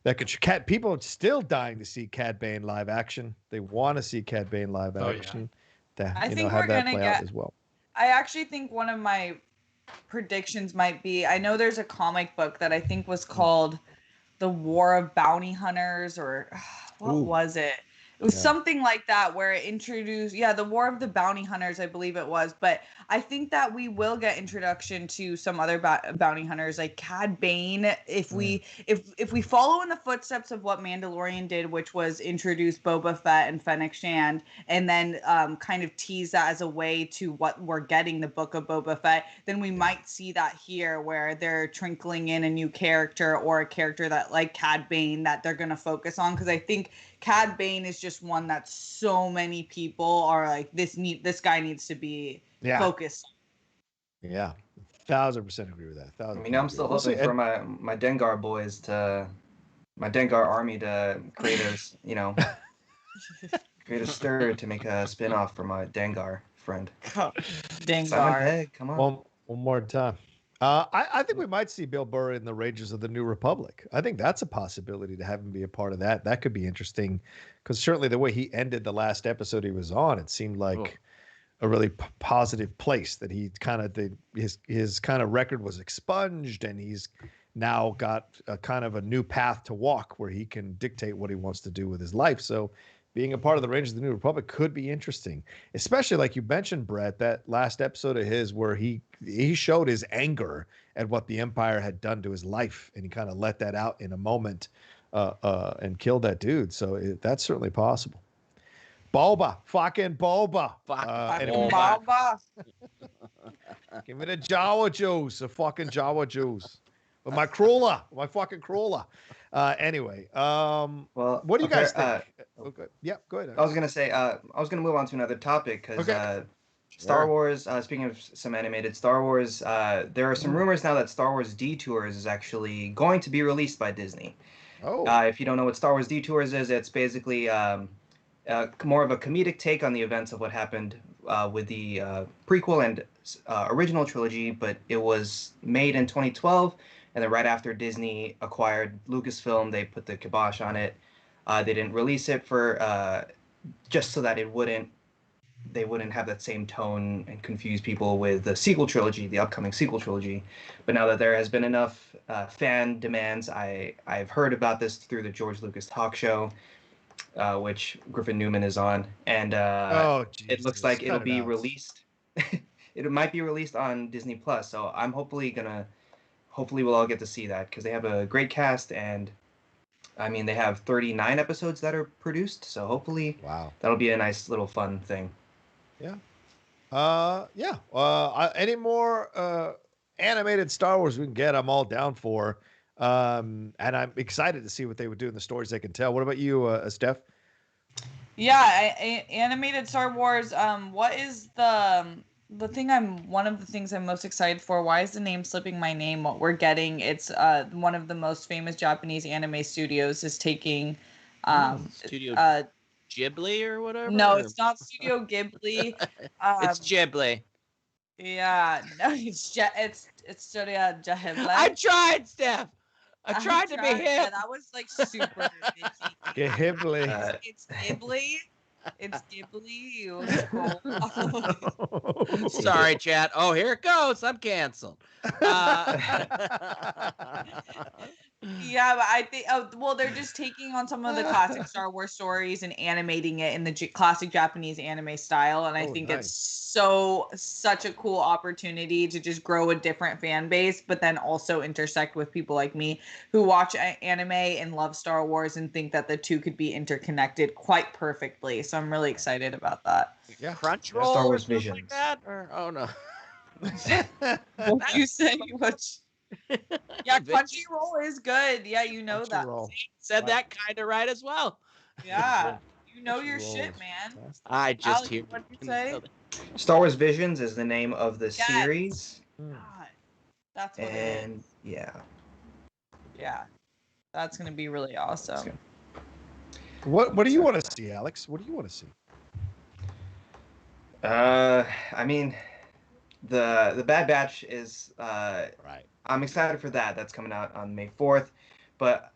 that could. People are still dying to see Cad Bane live action. They want to see Cad Bane live action. I think we're gonna get as well. I actually think one of my predictions might be. I know there's a comic book that I think was called The War of Bounty Hunters, or what was it? It was something like that where it introduced, the War of the Bounty Hunters, I believe it was. But I think that we will get introduction to some other bounty hunters like Cad Bane. If we follow in the footsteps of what Mandalorian did, which was introduce Boba Fett and Fennec Shand, and then kind of tease that as a way to what we're getting, the Book of Boba Fett, then we might see that here where they're trickling in a new character or a character that like Cad Bane that they're going to focus on. Because I think Cad Bane is just one that so many people are like, this guy needs to be focused. Yeah, 1000% agree with that. I mean, I'm still hoping for my Dengar boys my Dengar army to create create a stir to make a spin-off for my Dengar friend. Dengar. Simon Pegg, come on. One more time. I think we might see Bill Burr in the Rangers of the New Republic. I think that's a possibility to have him be a part of that. That could be interesting because certainly the way he ended the last episode he was on, it seemed like a really positive place that he kind of his kind of record was expunged and he's now got a kind of a new path to walk where he can dictate what he wants to do with his life. So being a part of the Rangers of the New Republic could be interesting, especially like you mentioned, Brett, that last episode of his where he showed his anger at what the Empire had done to his life, and he kind of let that out in a moment and killed that dude. So that's certainly possible. Fucking Boba. Boba. Give me the Jawa juice, the fucking Jawa juice. With my crawler, my fucking crawler. Anyway, what do you guys think? Okay. Yeah, go ahead. I was gonna say, I was gonna move on to another topic because Star Wars. Speaking of some animated Star Wars, there are some rumors now that Star Wars Detours is actually going to be released by Disney. If you don't know what Star Wars Detours is, it's basically more of a comedic take on the events of what happened with the prequel and original trilogy, but it was made in 2012. And then right after Disney acquired Lucasfilm, they put the kibosh on it. They didn't release it for just so that they wouldn't have that same tone and confuse people with the sequel trilogy, the upcoming sequel trilogy. But now that there has been enough fan demands, I've heard about this through the George Lucas talk show, which Griffin Newman is on, and it looks like it'll be released. It might be released on Disney Plus. So I'm hopefully we'll all get to see that because they have a great cast, and I mean they have 39 episodes that are produced, so hopefully that'll be a nice little fun thing. Any more animated Star Wars we can get, I'm all down for, and I'm excited to see what they would do in the stories they can tell. What about you, Steph? Animated Star Wars. What is one of the things I'm most excited for? Why is the name slipping my name? What we're getting, it's one of the most famous Japanese anime studios is taking Studio Ghibli or whatever? No, it's not Studio Ghibli. It's Ghibli. Yeah, no, it's Studio Ghibli. I tried, Steph. I tried to be hip. Yeah, that was like super bitchy. Ghibli. It's Ghibli. It's Ghibli. You scroll. Sorry, chat. Oh, here it goes. I'm canceled. Yeah, but I think, they're just taking on some of the classic Star Wars stories and animating it in the classic Japanese anime style. And I think it's such a cool opportunity to just grow a different fan base, but then also intersect with people like me who watch anime and love Star Wars and think that the two could be interconnected quite perfectly. So I'm really excited about that. Yeah, Crunchyroll Star Wars or something Visions. like that? Or, oh, no. What you say? Yeah, Crunchyroll is good. Yeah, you know that. Said that kind of right as well. Yeah, you know your shit, man. I just Alex, hear. what did you say? Star Wars Visions is the name of the series. God, that's what it And is. yeah, that's gonna be really awesome. What do you want to see, Alex? What do you want to see? I mean, the Bad Batch is Right. I'm excited for that. That's coming out on May 4th. But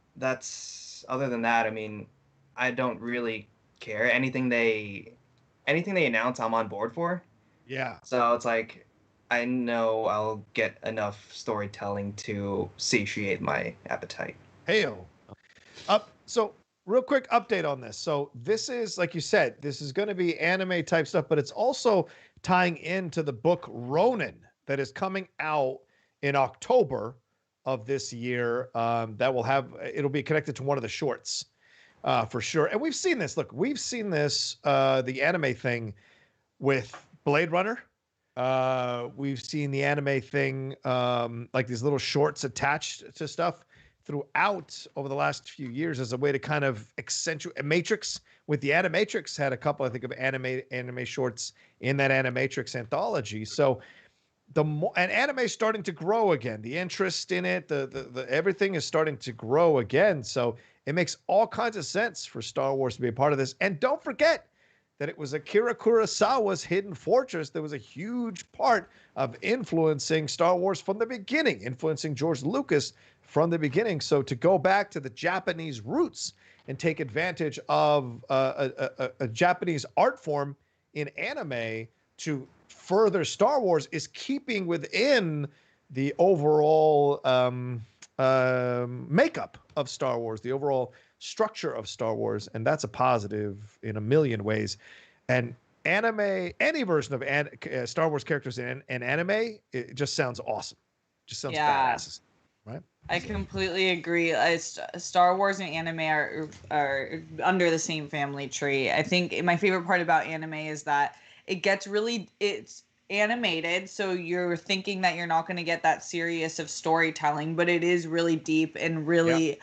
other than that, I mean, I don't really care. Anything they announce, I'm on board for. Yeah. So it's like, I know I'll get enough storytelling to satiate my appetite. Heyo. So real quick update on this. So this is, like you said, this is going to be anime type stuff, but it's also tying into the book Ronin that is coming out in October of this year. It'll be connected to one of the shorts for sure. And we've seen this. Look, we've seen this, the anime thing with Blade Runner. We've seen the anime thing, like these little shorts attached to stuff throughout over the last few years as a way to kind of accentuate. Matrix with the Animatrix had a couple, I think, of anime shorts in that Animatrix anthology. So and anime is starting to grow again. The interest in it, the everything is starting to grow again. So it makes all kinds of sense for Star Wars to be a part of this. And don't forget that it was Akira Kurosawa's Hidden Fortress that was a huge part of influencing Star Wars from the beginning, influencing George Lucas from the beginning. So to go back to the Japanese roots and take advantage of a Japanese art form in anime to further Star Wars is keeping within the overall makeup of Star Wars, the overall structure of Star Wars, and that's a positive in a million ways. And anime, any version of Star Wars characters in anime, it just sounds awesome. Just sounds badass, right? I completely agree. Star Wars and anime are under the same family tree. I think my favorite part about anime is that it's animated, so you're thinking that you're not going to get that serious of storytelling, but it is really deep and really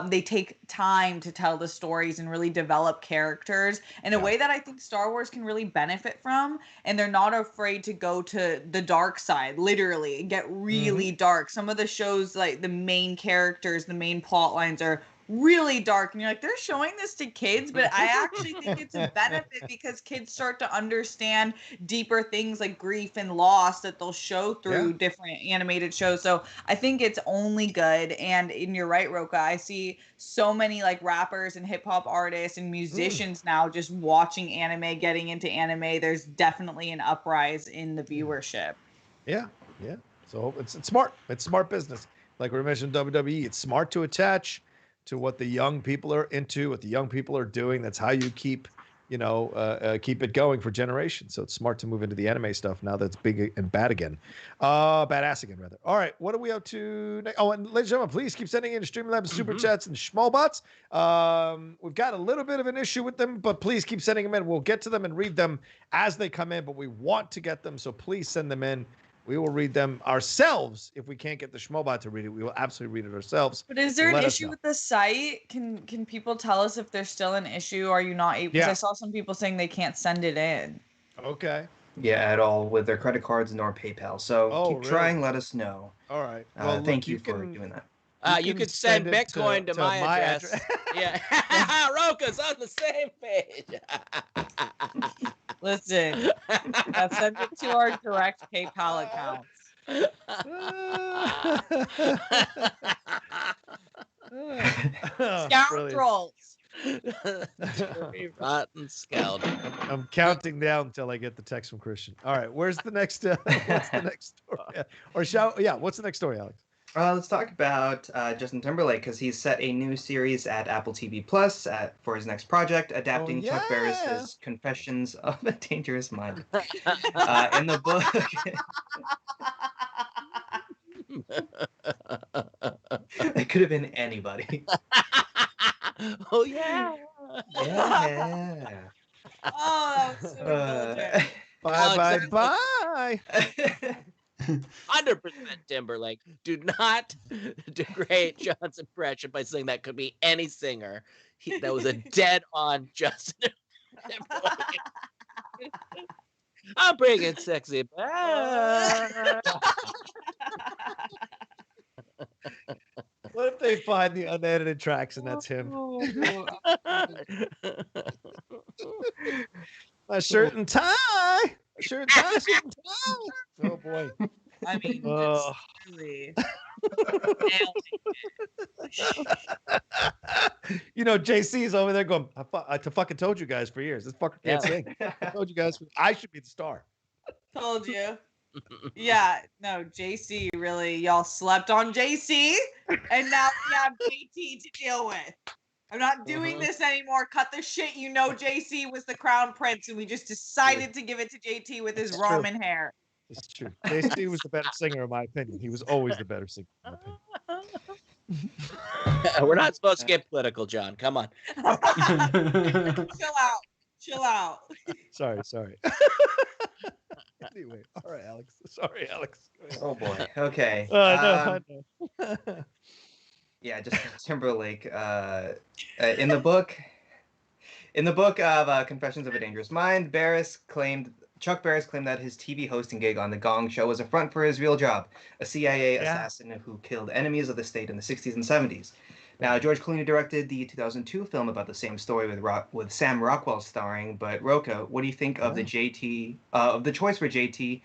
they take time to tell the stories and really develop characters in a way that I think Star Wars can really benefit from, and they're not afraid to go to the dark side, literally, and get really dark. Some of the shows, like the main characters, the main plot lines are really dark, and you're like, they're showing this to kids, but I actually think it's a benefit because kids start to understand deeper things like grief and loss that they'll show through different animated shows. So I think it's only good. And you're right, Rocha, I see so many like rappers and hip hop artists and musicians now just watching anime, getting into anime. There's definitely an uprise in the viewership. Yeah. So it's smart. It's smart business. Like we mentioned, WWE, it's smart to attach to what the young people are into, what the young people are doing. That's how you keep it going for generations. So it's smart to move into the anime stuff now that's big and bad again. Badass again, rather. All right, what are we up to next? Oh, and ladies and gentlemen, please keep sending in Streamlabs super chats and schmobots. We've got a little bit of an issue with them, but please keep sending them in. We'll get to them and read them as they come in, but we want to get them, so please send them in. We will read them ourselves. If we can't get the Schmobot to read it, we will absolutely read it ourselves. But is there an issue with the site? Can people tell us if there's still an issue? Are you not able? Because I saw some people saying they can't send it in. Okay. Yeah, at all with their credit cards nor PayPal. So keep trying. Let us know. All right. Well, thank you for doing that. You could send Bitcoin to my address. Yeah. Rocha's on the same page. Listen, send it to our direct PayPal accounts. Scoundrels. Rotten scoundrel. I'm counting down until I get the text from Christian. All right, where's the next? What's the next story? What's the next story, Alex? Let's talk about Justin Timberlake, because he's set a new series at Apple TV Plus for his next project, adapting Chuck Barris's Confessions of a Dangerous Mind. In the book, it could have been anybody. Oh yeah. Yeah. Oh, that was so indulgent. Bye. 100% Timberlake. Do not degrade John's impression by saying that could be any singer. That was a dead-on Justin Timberlake. I'm bringing sexy back. What if they find the unedited tracks and that's him? My shirt and tie. Shirt and tie. Oh boy. I mean, really. JC's over there going, I fucking told you guys for years. This fucker can't sing. I told you guys I should be the star. Told you. Yeah, no, JC really, y'all slept on JC, and now we have JT to deal with. I'm not doing this anymore. Cut the shit. JC was the crown prince, and we just decided to give it to JT with his ramen hair. It's true. JC was the better singer, in my opinion. He was always the better singer, in my opinion. We're not supposed to get political, John. Come on. Chill out. Sorry. Anyway, all right, Alex. Sorry, Alex. Oh boy. Okay. I know. Yeah, Justin Timberlake. In the book of Confessions of a Dangerous Mind, Chuck Barris claimed that his TV hosting gig on The Gong Show was a front for his real job, a CIA assassin who killed enemies of the state in the 60s and 70s. Now, George Clooney directed the 2002 film about the same story with Sam Rockwell starring. But Rocha, what do you think of the choice for JT?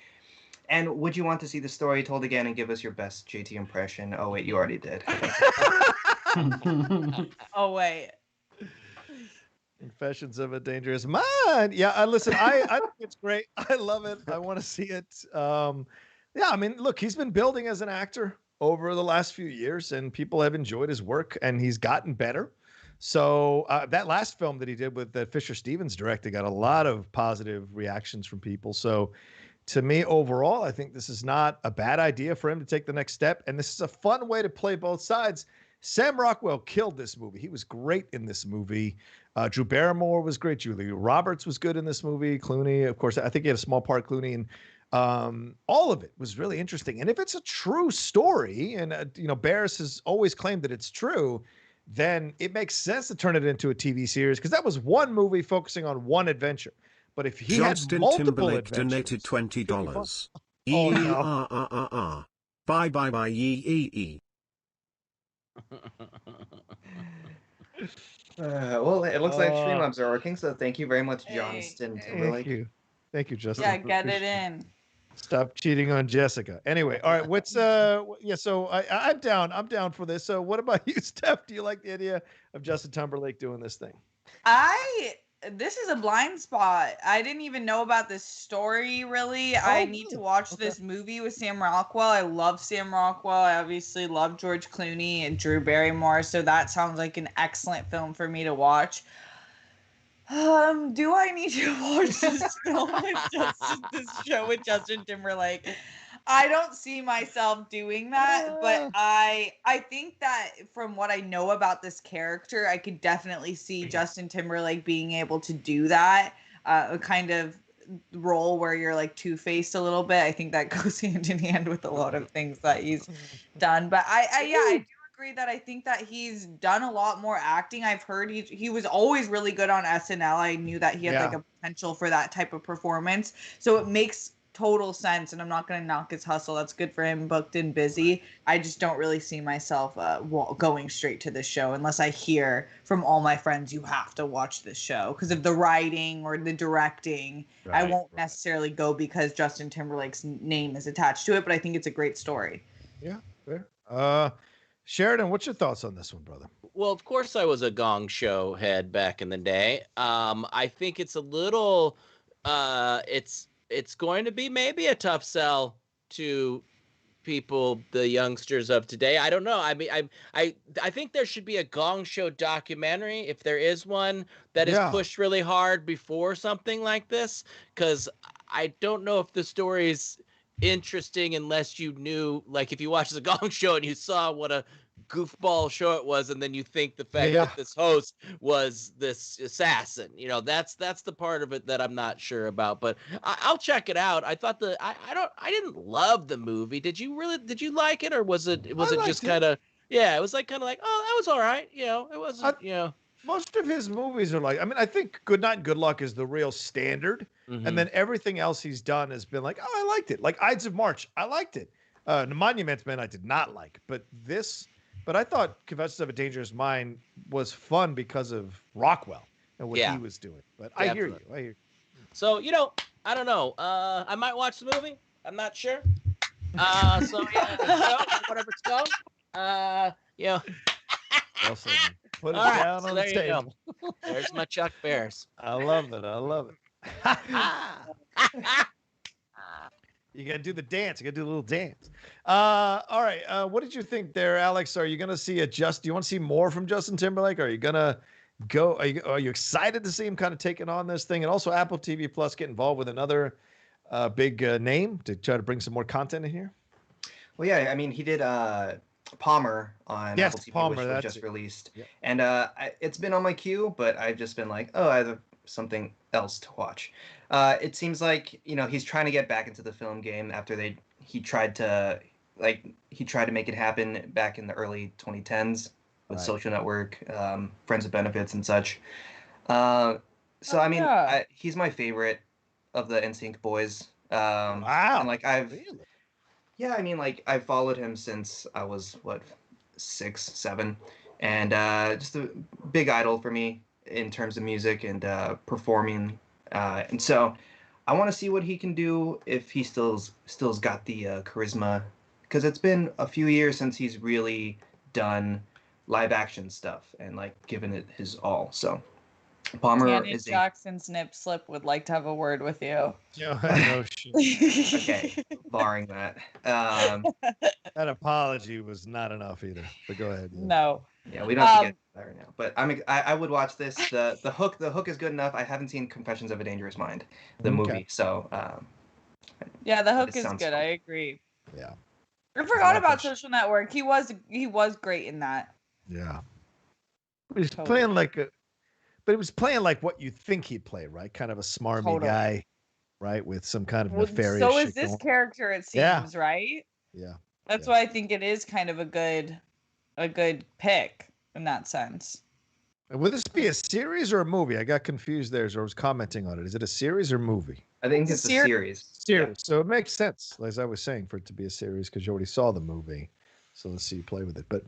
And would you want to see the story told again and give us your best JT impression? Oh wait, you already did. Oh wait. Confessions of a Dangerous Mind. Yeah, listen, I think it's great. I love it. I want to see it. Yeah, I mean, look, he's been building as an actor over the last few years, and people have enjoyed his work, and he's gotten better. So that last film that he did with Fisher Stevens directing got a lot of positive reactions from people. So to me, overall, I think this is not a bad idea for him to take the next step, and this is a fun way to play both sides. Sam Rockwell killed this movie. He was great in this movie. Drew Barrymore was great. Julia Roberts was good in this movie. Clooney, of course, I think he had a small part, Clooney, and all of it was really interesting. And if it's a true story, and Barris has always claimed that it's true, then it makes sense to turn it into a TV series, because that was one movie focusing on one adventure. But if he Justin had multiple Timberlake adventures, donated $20. Oh, no. Bye yee. Well, it looks like Streamlabs are working, so thank you very much, Justin Timberlake. Thank you, Justin. Yeah, get it in. Stop cheating on Jessica. Anyway, all right. What's So I'm down. I'm down for this. So what about you, Steph? Do you like the idea of Justin Timberlake doing this thing? This is a blind spot. I didn't even know about this story, really. I need to watch this movie with Sam Rockwell. I love Sam Rockwell. I obviously love George Clooney and Drew Barrymore, so that sounds like an excellent film for me to watch. Do I need to watch this film this show with Justin Timberlake? I don't see myself doing that, but I think that from what I know about this character, I could definitely see Justin Timberlake being able to do that, a kind of role where you're like two-faced a little bit. I think that goes hand in hand with a lot of things that he's done. But I do agree that I think that he's done a lot more acting. I've heard he was always really good on SNL. I knew that he had like a potential for that type of performance. So it makes total sense, and I'm not going to knock his hustle. That's good for him, booked and busy. I just don't really see myself going straight to this show unless I hear from all my friends, you have to watch this show because of the writing or the directing. I won't necessarily go because Justin Timberlake's name is attached to it, but I think it's a great story. Yeah, fair. Sheridan, what's your thoughts on this one, brother? Well, of course I was a Gong Show head back in the day. I think it's a little, it's going to be maybe a tough sell to people, the youngsters of today. I don't know. I mean, I think there should be a Gong Show documentary, if there is one, that is pushed really hard before something like this, because I don't know if the story's interesting unless you knew, like, if you watched the Gong Show and you saw what a goofball show it was, and then you think the fact that this host was this assassin, you know, that's the part of it that I'm not sure about, but I'll check it out. I thought I didn't love the movie. Did you like it, or was it just kind of, it was like kind of like, oh, that was all right, you know, it wasn't, you know. Most of his movies are like, I mean, I think Good Night and Good Luck is the real standard. And then everything else he's done has been like, oh, I liked it. Like Ides of March, I liked it. The Monuments Men I did not like. But I thought Confessions of a Dangerous Mind was fun because of Rockwell and what he was doing. But I hear you. So, you know, I don't know. I might watch the movie. I'm not sure. So, yeah, whatever it's called. You know. Put it down on the table. There's my Chuck Bears. I love it. You got to do the dance. You got to do a little dance. All right. What did you think there, Alex? Are you going to see do you want to see more from Justin Timberlake? Are you going to go? Are you excited to see him kind of taking on this thing? And also Apple TV Plus get involved with another big name to try to bring some more content in here? Well, yeah. I mean, he did Palmer on Apple TV, Palmer, which was just released. Yep. And it's been on my queue, but I've just been like, oh, I have something else to watch. It seems like, you know, he's trying to get back into the film game after he tried to make it happen back in the early 2010s with Social Network, Friends with Benefits and such. So I mean, he's my favorite of the NSYNC boys. Wow. And like I mean, like I've followed him since I was 6, 7, and just a big idol for me in terms of music and performing. And so I want to see what he can do if he still's got the charisma, because it's been a few years since he's really done live action stuff and like given it his all. So Palmer Janet Jackson's Nip Slip would like to have a word with you. No shit. Okay, barring that. That apology was not enough either. But go ahead. No. Yeah, we don't have to get there now. But I would watch this. The hook is good enough. I haven't seen Confessions of a Dangerous Mind, the movie. So yeah, the hook is good. Fun. I agree. Yeah. I forgot about Social Network. He was great in that. Yeah. He's playing but he was playing like what you think he'd play, right? Kind of a smarmy guy, right? With some kind of nefarious so is this character, it seems, right? Yeah. That's why I think it is kind of a good pick in that sense. Would this be a series or a movie? I got confused there as I was commenting on it. Is it a series or movie? I think it's a series. Series. Yeah. So it makes sense, as I was saying, for it to be a series because you already saw the movie. So let's see you play with it. But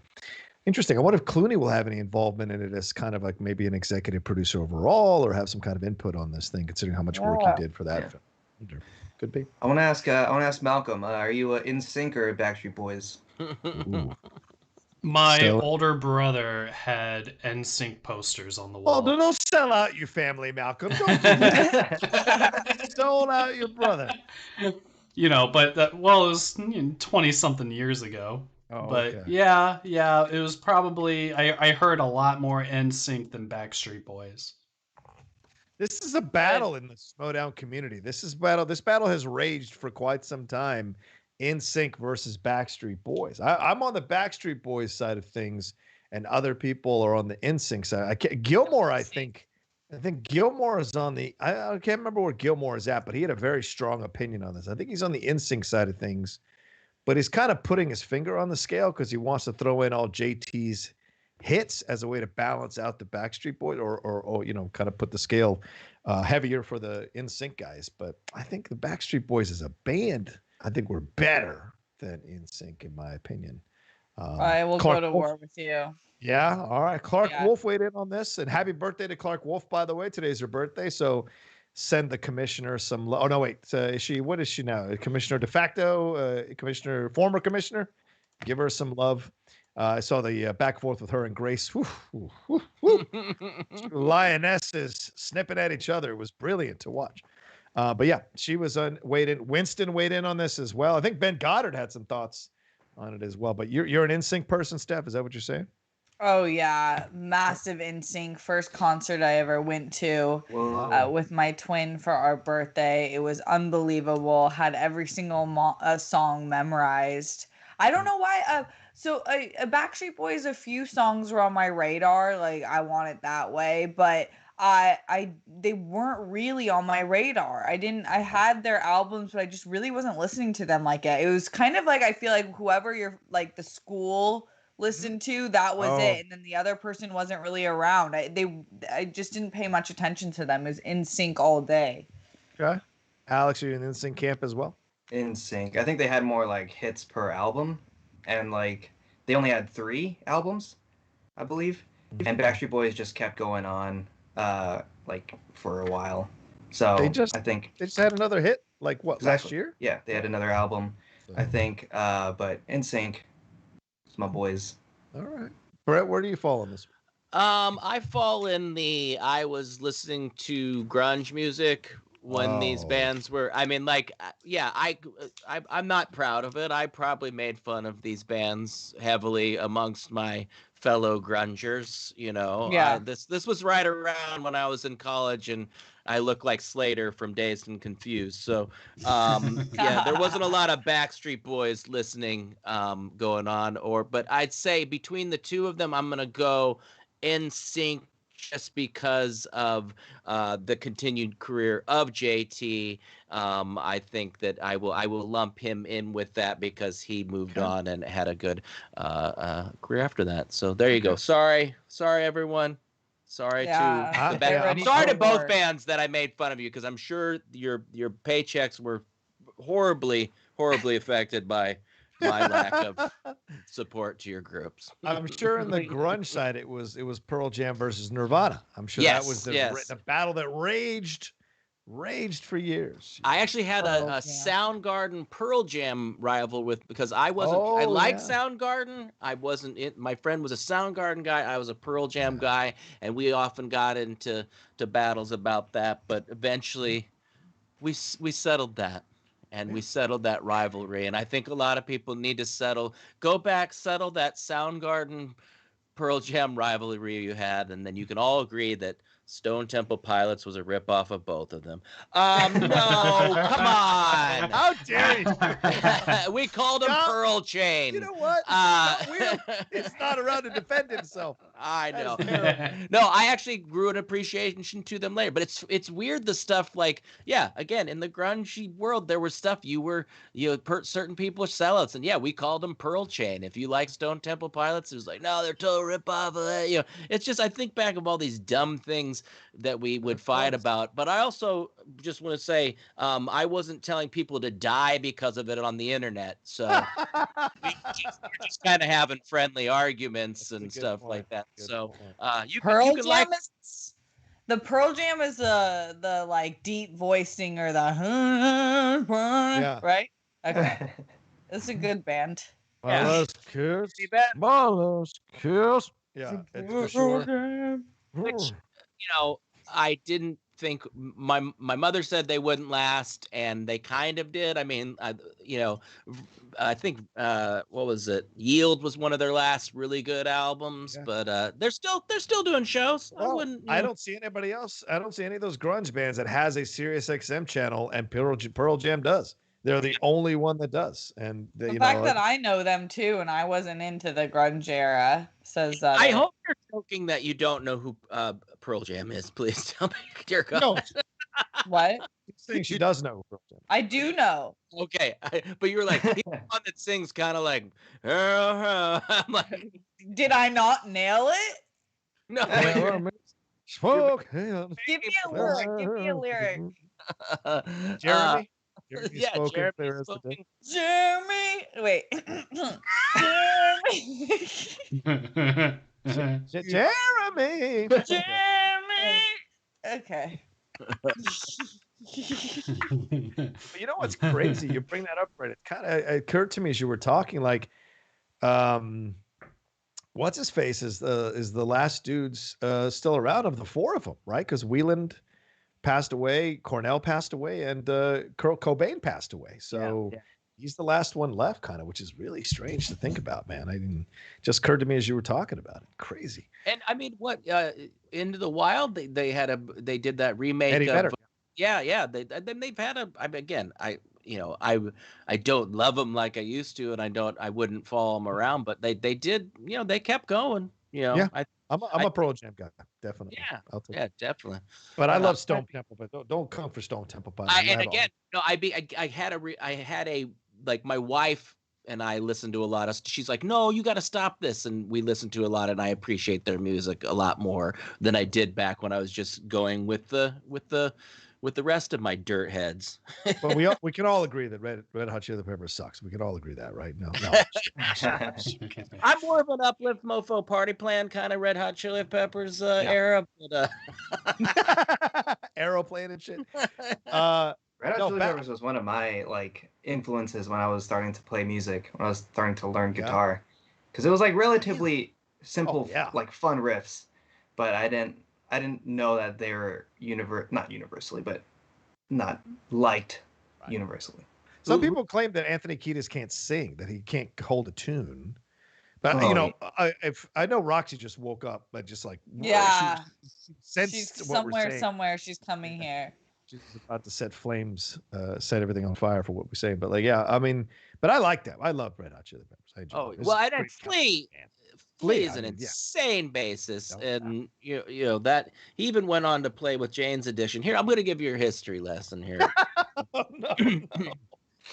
interesting. I wonder if Clooney will have any involvement in it as kind of like maybe an executive producer overall, or have some kind of input on this thing, considering how much work he did for that film. Could be. I want to ask Malcolm. Are you in sync or Backstreet Boys? My older brother had NSYNC posters on the wall. Oh, don't sell out your family, Malcolm. Don't do that. Sell out your brother. You know, but it was 20-something years ago. Oh, but okay. yeah, it was probably I heard a lot more NSYNC than Backstreet Boys. This is a battle in the SCHMOEDOWN community. This battle has raged for quite some time. NSYNC versus Backstreet Boys. I'm on the Backstreet Boys side of things, and other people are on the NSYNC side. Gilmore, I think Gilmore is on the. I can't remember where Gilmore is at, but he had a very strong opinion on this. I think he's on the NSYNC side of things, but he's kind of putting his finger on the scale because he wants to throw in all JT's hits as a way to balance out the Backstreet Boys, or kind of put the scale heavier for the NSYNC guys. But I think the Backstreet Boys as a band, I think we're better than NSYNC in my opinion. I will go to war with you. Yeah. All right. Clark Wolf weighed in on this, and happy birthday to Clark Wolf, by the way. Today's her birthday, so send the commissioner some love. Oh no, wait. Is she? What is she now? Commissioner de facto? Former commissioner? Give her some love. I saw the back and forth with her and Grace. Woo, woo, woo, woo. Lionesses snipping at each other. It was brilliant to watch. But yeah, she was weighed in. Winston weighed in on this as well. I think Ben Goddard had some thoughts on it as well. But you're an NSYNC person, Steph. Is that what you're saying? Oh yeah, massive NSYNC. First concert I ever went to with my twin for our birthday. It was unbelievable. Had every single song memorized. I don't know why. So Backstreet Boys, a few songs were on my radar. Like I Want It That Way, but they weren't really on my radar. I had their albums, but I just really wasn't listening to them like it. It was kind of like, I feel like whoever you're like the school listened to, that was it, and then the other person wasn't really around. I just didn't pay much attention to them. It was NSYNC all day. Okay. Alex, are you in NSYNC camp as well? NSYNC. I think they had more like hits per album, and like they only had 3 albums, I believe. And Backstreet Boys just kept going on like for a while. So I think they just had another hit like what, last year? Yeah, they had another album, I think. But NSYNC, it's my boys. All right, Brett, where do you fall on this one? I fall in I was listening to grunge music when these bands were, I mean, like, yeah, I'm not proud of it. I probably made fun of these bands heavily amongst my fellow grungers, you know. Yeah. This was right around when I was in college, and I look like Slater from Dazed and Confused. So, yeah, there wasn't a lot of Backstreet Boys listening going on. But I'd say between the two of them, I'm gonna go NSYNC, just because of the continued career of JT. I think that I will lump him in with that because he moved on and had a good career after that. So there you go. Sorry everyone. Sorry to the band. I'm sorry to both bands that I made fun of you, because I'm sure your paychecks were horribly affected by my lack of support to your groups. I'm sure in the grunge side it was Pearl Jam versus Nirvana. I'm sure that was the battle that raged for years. I actually had a Soundgarden Pearl Jam rival because I wasn't. I liked Soundgarden. I wasn't. My friend was a Soundgarden guy. I was a Pearl Jam guy, and we often got into battles about that. But eventually, we settled that. And we settled that rivalry. And I think a lot of people need to settle that Soundgarden Pearl Jam rivalry you had. And then you can all agree that Stone Temple Pilots was a ripoff of both of them. No, come on. How dare you? We called him Pearl Chain. You know what? It's not around to defend himself. I know. No, I actually grew an appreciation to them later. But it's weird, the stuff like, again, in the grungy world, there was stuff certain people are sellouts. And we called them Pearl Chain. If you like Stone Temple Pilots, it was like, no, they're total ripoff of that. It's just, I think back of all these dumb things that we would fight about. But I also just want to say, I wasn't telling people to die because of it on the internet. So we're just kind of having friendly arguments and stuff like that. So you can like the Pearl Jam is the like deep voicing or the right? Okay. It's a good band. Kiss. Yeah, it's for sure. Which, I didn't think my mother said they wouldn't last, and they kind of did. I mean, I think what was it? Yield was one of their last really good albums, but they're still doing shows. Well, I don't see anybody else. I don't see any of those grunge bands that has a Sirius XM channel, and Pearl Jam does. They're the only one that does. And the fact that I know them too, and I wasn't into the grunge era, says that. I hope you're joking that you don't know who Pearl Jam is. Please tell me, dear God. No. What? She's saying she does know Pearl Jam. I do know. Okay, but you're like, he's the one that sings kind of like, I'm like, did I not nail it? No. Smoke him. Give me a lyric. Give me a lyric. Jeremy. Yeah, spoken Jeremy clear as the day. Jeremy. Wait. Jeremy. Jeremy. Jeremy. Okay. But you know what's crazy? You bring that up, Brett. It kind of occurred to me as you were talking, like, what's his face is the last dude's still around of the four of them, right? Because Wieland passed away, Cornell passed away, and Kurt Cobain passed away. So he's the last one left, kind of, which is really strange to think about, man. I didn't just occurred to me as you were talking about it. Crazy. And I mean, what Into the Wild? They did that remake. Eddie Vedder. Yeah. They've had I don't love them like I used to, and I wouldn't follow them around, but they did, they kept going. Yeah. I'm a Pearl Jam guy, definitely. Yeah, definitely. But I love Stone Temple, but don't come for Stone Temple. I had a like my wife and I listened to a lot of. She's like, no, you got to stop this, and we listened to a lot, and I appreciate their music a lot more than I did back when I was just going with the rest of my dirt heads. But we can all agree that Red Hot Chili Peppers sucks. We can all agree that, right? No. I'm more of an uplift mofo party plan kind of Red Hot Chili Peppers era, but aeroplane and shit. Red Hot Chili Peppers was one of my influences when I was starting to play music, when I was starting to learn guitar, because it was relatively simple, fun riffs, but I didn't know that they were not universally, but not liked universally. Some people claim that Anthony Kiedis can't sing, that he can't hold a tune. But I know Roxy just woke up, but just she's somewhere. She's coming here. She's about to set everything on fire for what we're saying. But but I like that. I love Red Hot Chili Peppers. I didn't Flea. Flea is an insane bassist, and that he even went on to play with Jane's Addiction. Here, I'm going to give you a history lesson here. The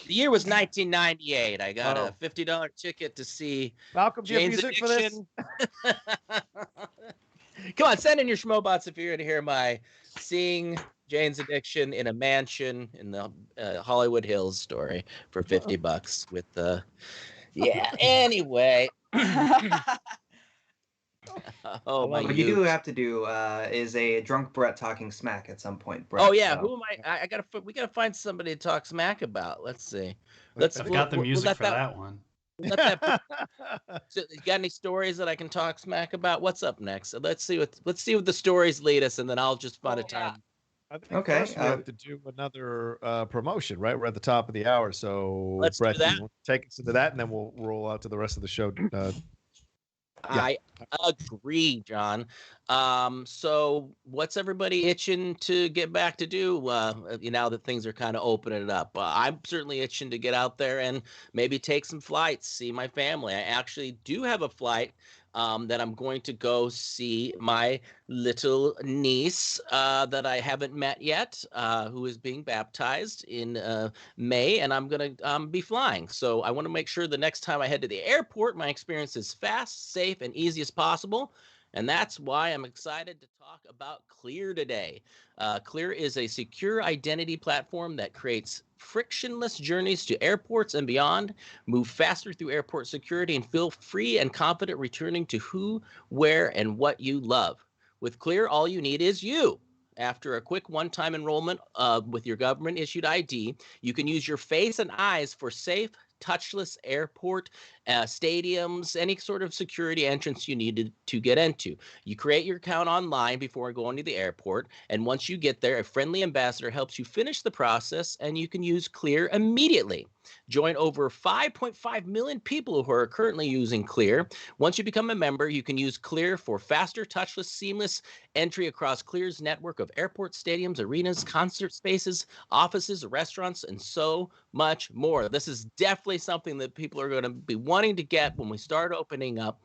year was 1998. I got a $50 ticket to see Malcolm. Jane's Addiction. Come on, send in your schmobots if you're going to hear my seeing Jane's Addiction in a mansion in the Hollywood Hills story for $50 with the. Anyway. What you do have to do is a drunk Brett talking smack at some point, Brett. Oh yeah, who am I? We gotta find somebody to talk smack about. Let's see. I've got the music for that one. So, you got any stories that I can talk smack about? What's up next? Let's see what the stories lead us, and then I'll just find a time. I think first we have to do another promotion, right? We're at the top of the hour, so let's Brett, do that. Take us into that, and then we'll roll out to the rest of the show. I agree, John. So what's everybody itching to get back to do now that things are kind of opening it up? I'm certainly itching to get out there and maybe take some flights, see my family. I actually do have a flight that I'm going to go see my little niece that I haven't met yet, who is being baptized in May, and I'm going to be flying. So I want to make sure the next time I head to the airport, my experience is fast, safe, and easy as possible. And that's why I'm excited to talk about Clear today. Clear is a secure identity platform that creates frictionless journeys to airports and beyond. Move faster through airport security and feel free and confident returning to who, where, and what you love. With Clear, all you need is you. After a quick one-time enrollment with your government-issued ID, you can use your face and eyes for safe, touchless airport, stadiums, any sort of security entrance you needed to get into. You create your account online before going to the airport, and once you get there, a friendly ambassador helps you finish the process, and you can use Clear immediately. Join over 5.5 million people who are currently using Clear. Once you become a member, you can use Clear for faster, touchless, seamless entry across Clear's network of airports, stadiums, arenas, concert spaces, offices, restaurants, and so much more. This is definitely something that people are going to be wanting to get when we start opening up.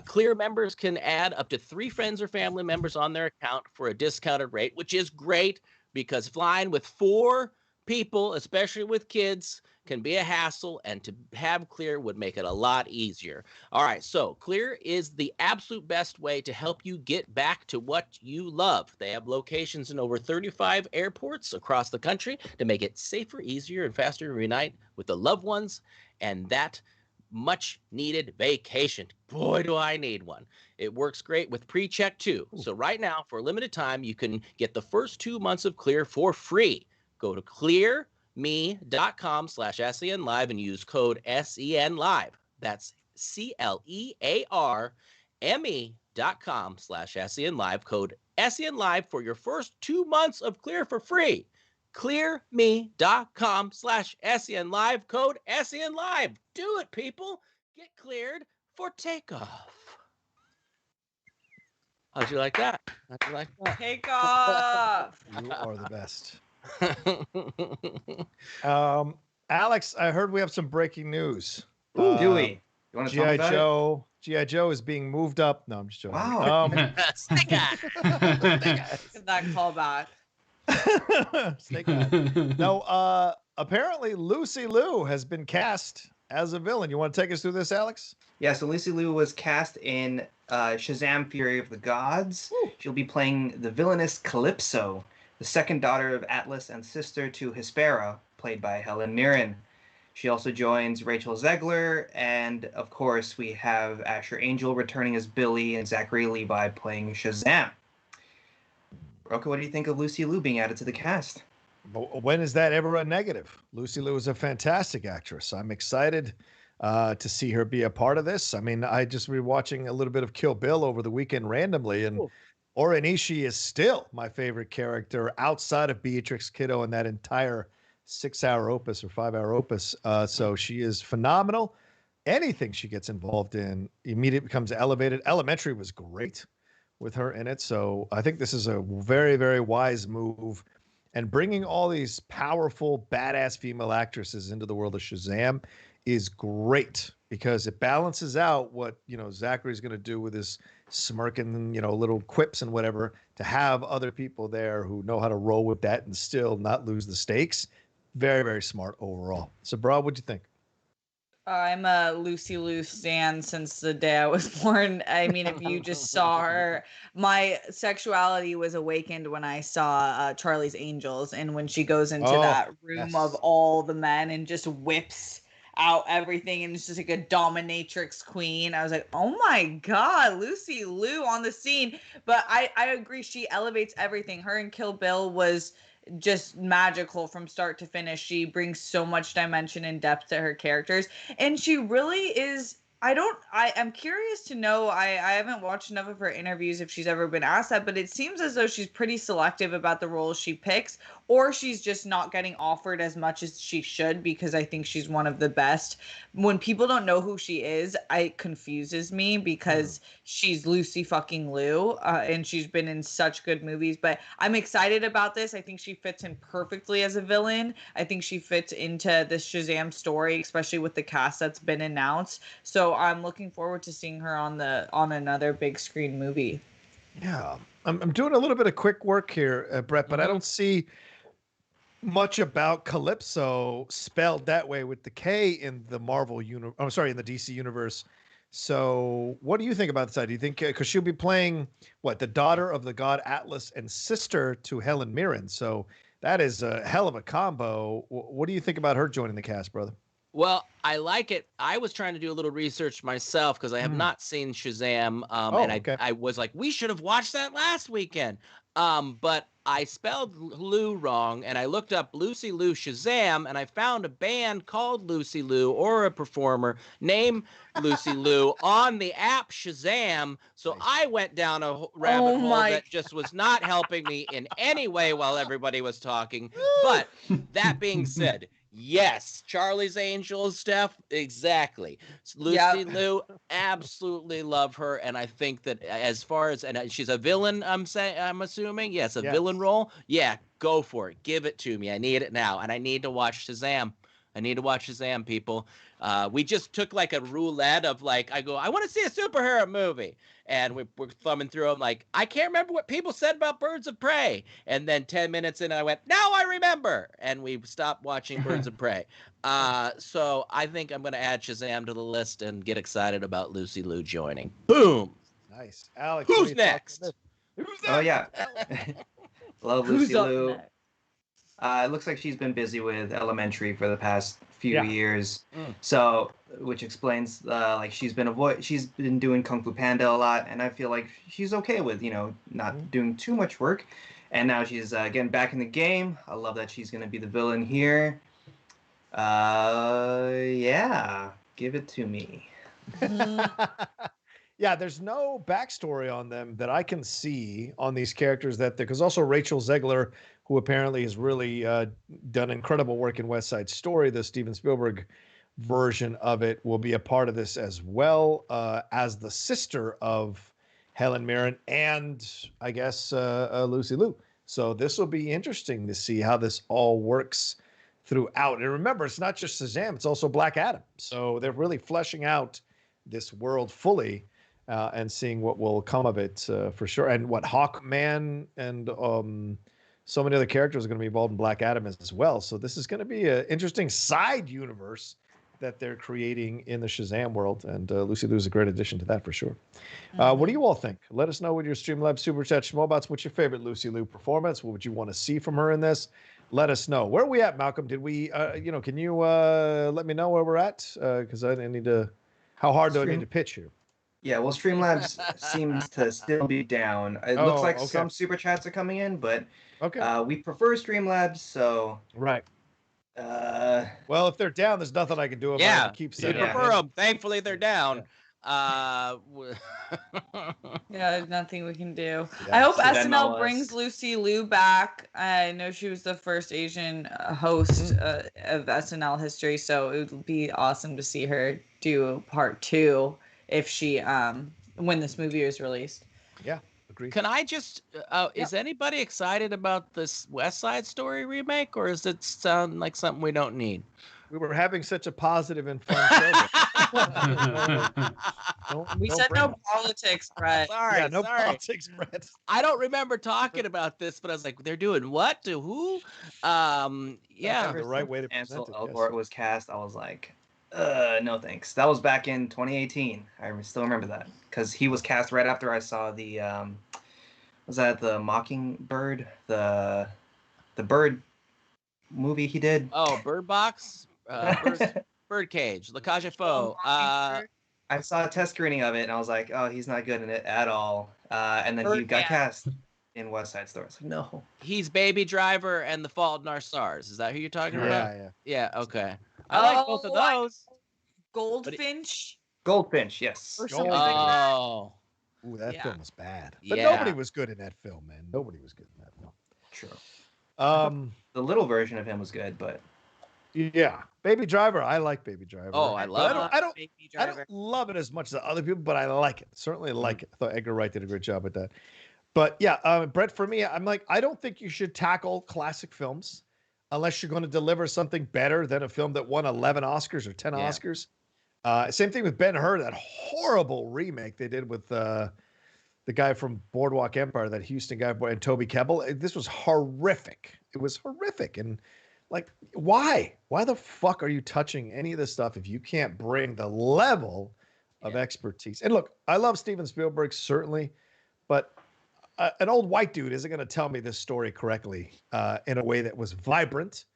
Clear members can add up to 3 friends or family members on their account for a discounted rate, which is great because flying with 4 people, especially with kids, can be a hassle, and to have Clear would make it a lot easier. All right, so Clear is the absolute best way to help you get back to what you love. They have locations in over 35 airports across the country to make it safer, easier, and faster to reunite with the loved ones and that much needed vacation. Boy, do I need one. It works great with pre-check too. So right now, for a limited time, you can get the first 2 months of Clear for free. Go to clearme.com/SEN Live and use code SEN Live. That's CLEARME.com/SEN Live, code SEN Live for your first 2 months of Clear for free. Clearme.com/SEN Live, code SEN Live. Do it, people. Get cleared for takeoff. How'd you like that? Take off. You are the best. Alex, I heard we have some breaking news. Do we? You want to talk about it? G.I. Joe is being moved up. No, I'm just joking. Wow. Snake Eye. That callback. Snake Eye. No, apparently Lucy Liu has been cast as a villain. You want to take us through this, Alex? Yeah, so Lucy Liu was cast in Shazam! Fury of the Gods. Woo. She'll be playing the villainous Calypso, the second daughter of Atlas and sister to Hespera, played by Helen Mirren. She also joins Rachel Zegler, and of course we have Asher Angel returning as Billy and Zachary Levi playing Shazam. Rocha, what do you think of Lucy Liu being added to the cast? When is that ever a negative? Lucy Liu is a fantastic actress. I'm excited to see her be a part of this. I mean, I just been watching a little bit of Kill Bill over the weekend randomly, and Oren Ishii is still my favorite character outside of Beatrix Kiddo in that entire 6-hour opus or 5-hour opus. So she is phenomenal. Anything she gets involved in immediately becomes elevated. Elementary was great with her in it. So I think this is a very, very wise move. And bringing all these powerful, badass female actresses into the world of Shazam is great because it balances out what, Zachary's going to do with his smirking, little quips and whatever, to have other people there who know how to roll with that and still not lose the stakes. Very, very smart overall. So, Braun, what'd you think? I'm a Lucy Liu stan since the day I was born. I mean, if you just saw her, my sexuality was awakened when I saw Charlie's Angels, and when she goes into that room of all the men and just whips out everything, and it's just like a dominatrix queen. I was like, oh my God, Lucy Liu on the scene. But I agree, she elevates everything. Her and Kill Bill was just magical from start to finish. She brings so much dimension and depth to her characters, and she really is. I'm curious to know, I haven't watched enough of her interviews if she's ever been asked that, but it seems as though she's pretty selective about the roles she picks, or she's just not getting offered as much as she should, because I think she's one of the best. When people don't know who she is, it confuses me because she's Lucy fucking Liu, and she's been in such good movies, but I'm excited about this. I think she fits in perfectly as a villain. I think she fits into this Shazam story, especially with the cast that's been announced. So I'm looking forward to seeing her on another big screen movie. Yeah, I'm doing a little bit of quick work here, Brett, but I don't see much about Calypso spelled that way with the K in the Marvel universe. I'm sorry, in the DC universe. So what do you think about this idea? Do you think, because she'll be playing the daughter of the god Atlas and sister to Helen Mirren. So that is a hell of a combo. What do you think about her joining the cast, brother? Well, I like it. I was trying to do a little research myself because I have not seen Shazam. I was like, we should have watched that last weekend. But I spelled Liu wrong, and I looked up Lucy Liu Shazam, and I found a band called Lucy Liu, or a performer named Lucy Liu on the app Shazam. So nice. I went down a rabbit hole that just was not helping me in any way while everybody was talking. But that being said, yes, Charlie's Angels, Steph, exactly. Lucy Liu, absolutely love her, and I think that as far as she's a villain, I'm assuming, yes, villain role. Yeah, go for it, give it to me. I need it now, and I need to watch Shazam. People. We just took like a roulette of like, I go, I want to see a superhero movie. And we're thumbing through them like, I can't remember what people said about Birds of Prey. And then 10 minutes in, I went, now I remember. And we stopped watching Birds of Prey. So I think I'm going to add Shazam to the list and get excited about Lucy Liu joining. Boom. Nice. Alex, who's next? Who's next? Oh, yeah. Love Who's Lucy up Liu. next? It looks like she's been busy with Elementary for the past few years, Mm. so which explains like she's been doing Kung Fu Panda a lot, and I feel like she's okay with not doing too much work, and now she's getting back in the game. I love that she's gonna be the villain here. Yeah, give it to me. Yeah, there's no backstory on them that I can see on these characters because also Rachel Zegler, who apparently has really done incredible work in West Side Story, the Steven Spielberg version of it, will be a part of this as well, as the sister of Helen Mirren and I guess Lucy Liu. So this will be interesting to see how this all works throughout. And remember, it's not just Shazam, it's also Black Adam. So they're really fleshing out this world fully. And seeing what will come of it for sure. And what Hawkman and so many other characters are going to be involved in Black Adam as well. So this is going to be an interesting side universe that they're creating in the Shazam world. And Lucy Liu is a great addition to that for sure. What do you all think? Let us know with your Streamlabs Super Chat Schmobots. What's your favorite Lucy Liu performance? What would you want to see from her in this? Let us know. Where are we at, Malcolm? Did we, can you let me know where we're at? Because I need to, how hard do I need to pitch here? Yeah, well, Streamlabs seems to still be down. It looks like some super chats are coming in, but we prefer Streamlabs, so right. Well, if they're down, there's nothing I can do about it. Keep we prefer them. Thankfully, they're down. Yeah, there's nothing we can do. I hope SNL brings Lucy Liu back. I know she was the first Asian host of SNL history, so it would be awesome to see her do part 2 if she when this movie is released. Yeah, agreed. Can I just is anybody excited about this West Side Story remake, or does it sound like something we don't need? We were having such a positive and fun show. We said no politics, Brett. Sorry, no politics, Brett. I don't remember talking about this, but I was like, they're doing what to who? Yeah, the right way to Ansel present it. Elgort was cast. I was like, no thanks. That was back in 2018. I still remember that because he was cast right after I saw the was that the Mockingbird, the bird movie he did? Oh, Bird Box, Birdcage, La Cage aux Folles. I saw a test screening of it and I was like, oh, he's not good in it at all. And then he got cast in West Side Story. I was like, no. He's Baby Driver and The Fault in Our Stars. Is that who you're talking about? Yeah. Okay. I like both of those. Goldfinch? Goldfinch, yes. Oh. Ooh, that film was bad. But Yeah. nobody was good in that film, man. Nobody was good in that film. True. The little version of him was good, but yeah, Baby Driver. I like Baby Driver. Oh, I love it. I don't love it as much as the other people, but I like it. Certainly like it. I thought Edgar Wright did a great job with that. But yeah, Brett, for me, I'm like, I don't think you should tackle classic films unless you're going to deliver something better than a film that won 11 Oscars or 10 Oscars. Same thing with Ben-Hur, that horrible remake they did with the guy from Boardwalk Empire, that Houston guy, and Toby Kebbell. This was horrific. It was horrific. And like, why? Why the fuck are you touching any of this stuff if you can't bring the level of expertise? And look, I love Steven Spielberg, certainly, but an old white dude isn't going to tell me this story correctly in a way that was vibrant.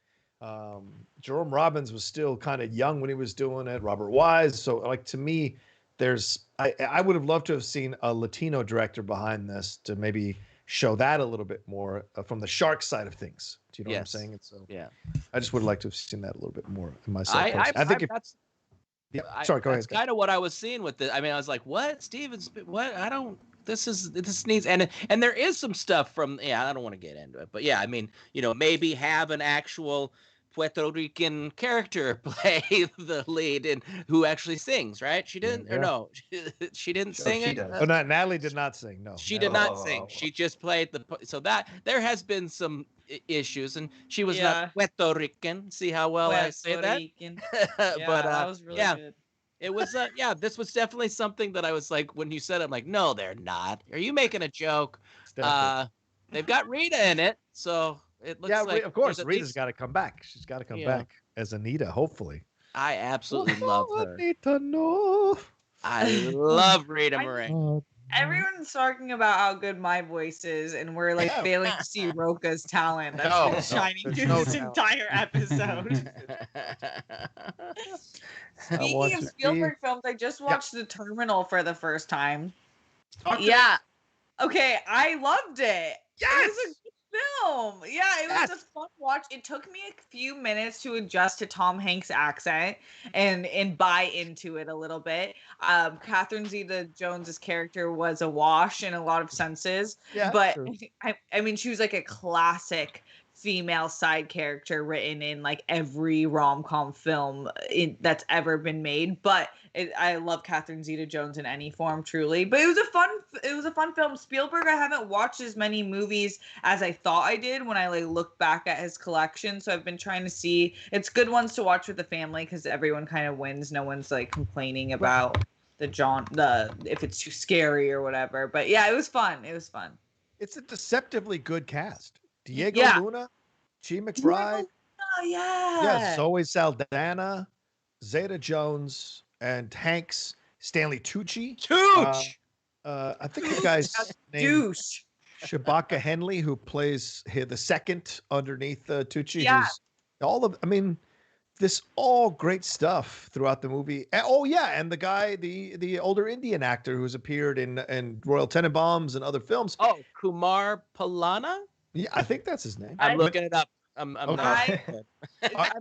Jerome Robbins was still kind of young when he was doing it. Robert Wise. So like, to me, I would have loved to have seen a Latino director behind this to maybe show that a little bit more from the shark side of things. Do you know what I'm saying? And so I just would like to have seen that a little bit more in myself. I think that's sorry, go ahead. That's kind of what I was seeing with it. I mean, I was like, what? What? This needs, and there is some stuff from, I don't want to get into it, but yeah, I mean, maybe have an actual Puerto Rican character play the lead and who actually sings, right? She didn't, or no, she didn't sing she it. does. Oh, no, Natalie did not sing. No, She did not sing. She just played so that there has been some issues, and she was not Puerto Rican. See how well I say that? But that was really good. It was this was definitely something that I was like, when you said it, I'm like, no, they're not. Are you making a joke? They've got Rita in it, so it looks like, of course Rita's got to come back. She's got to come back as Anita, hopefully. I absolutely love her. Anita, no. I love Rita Moreno. Everyone's talking about how good my voice is, and we're like failing to see Rocha's talent that's been shining through this entire episode. Speaking of Spielberg films, I just watched The Terminal for the first time. Yeah. Okay, I loved it. Yes! It was a good film. Yeah, it was a fun watch. It took me a few minutes to adjust to Tom Hanks' accent and buy into it a little bit. Catherine Zeta-Jones's character was a wash in a lot of senses. Yeah, but I mean, she was like a classic female side character written in like every rom-com film that's ever been made. But I love Catherine Zeta-Jones in any form, truly. But it was a fun film. Spielberg, I haven't watched as many movies as I thought I did when I like look back at his collection. So I've been trying to see. It's good ones to watch with the family because everyone kind of wins. No one's like complaining about if it's too scary or whatever. But yeah, it was fun. It was fun. It's a deceptively good cast. Diego Luna, Chi McBride, Zoe Saldana, Zeta-Jones, and Hanks, Stanley Tucci. I think the guy's named Shabaka Henley, who plays the second underneath Tucci. Yeah. This all great stuff throughout the movie. And the guy, the older Indian actor who's appeared in Royal Tenenbaums and other films. Oh, Kumar Palana? Yeah, I think that's his name. I'm looking it up. I'm not.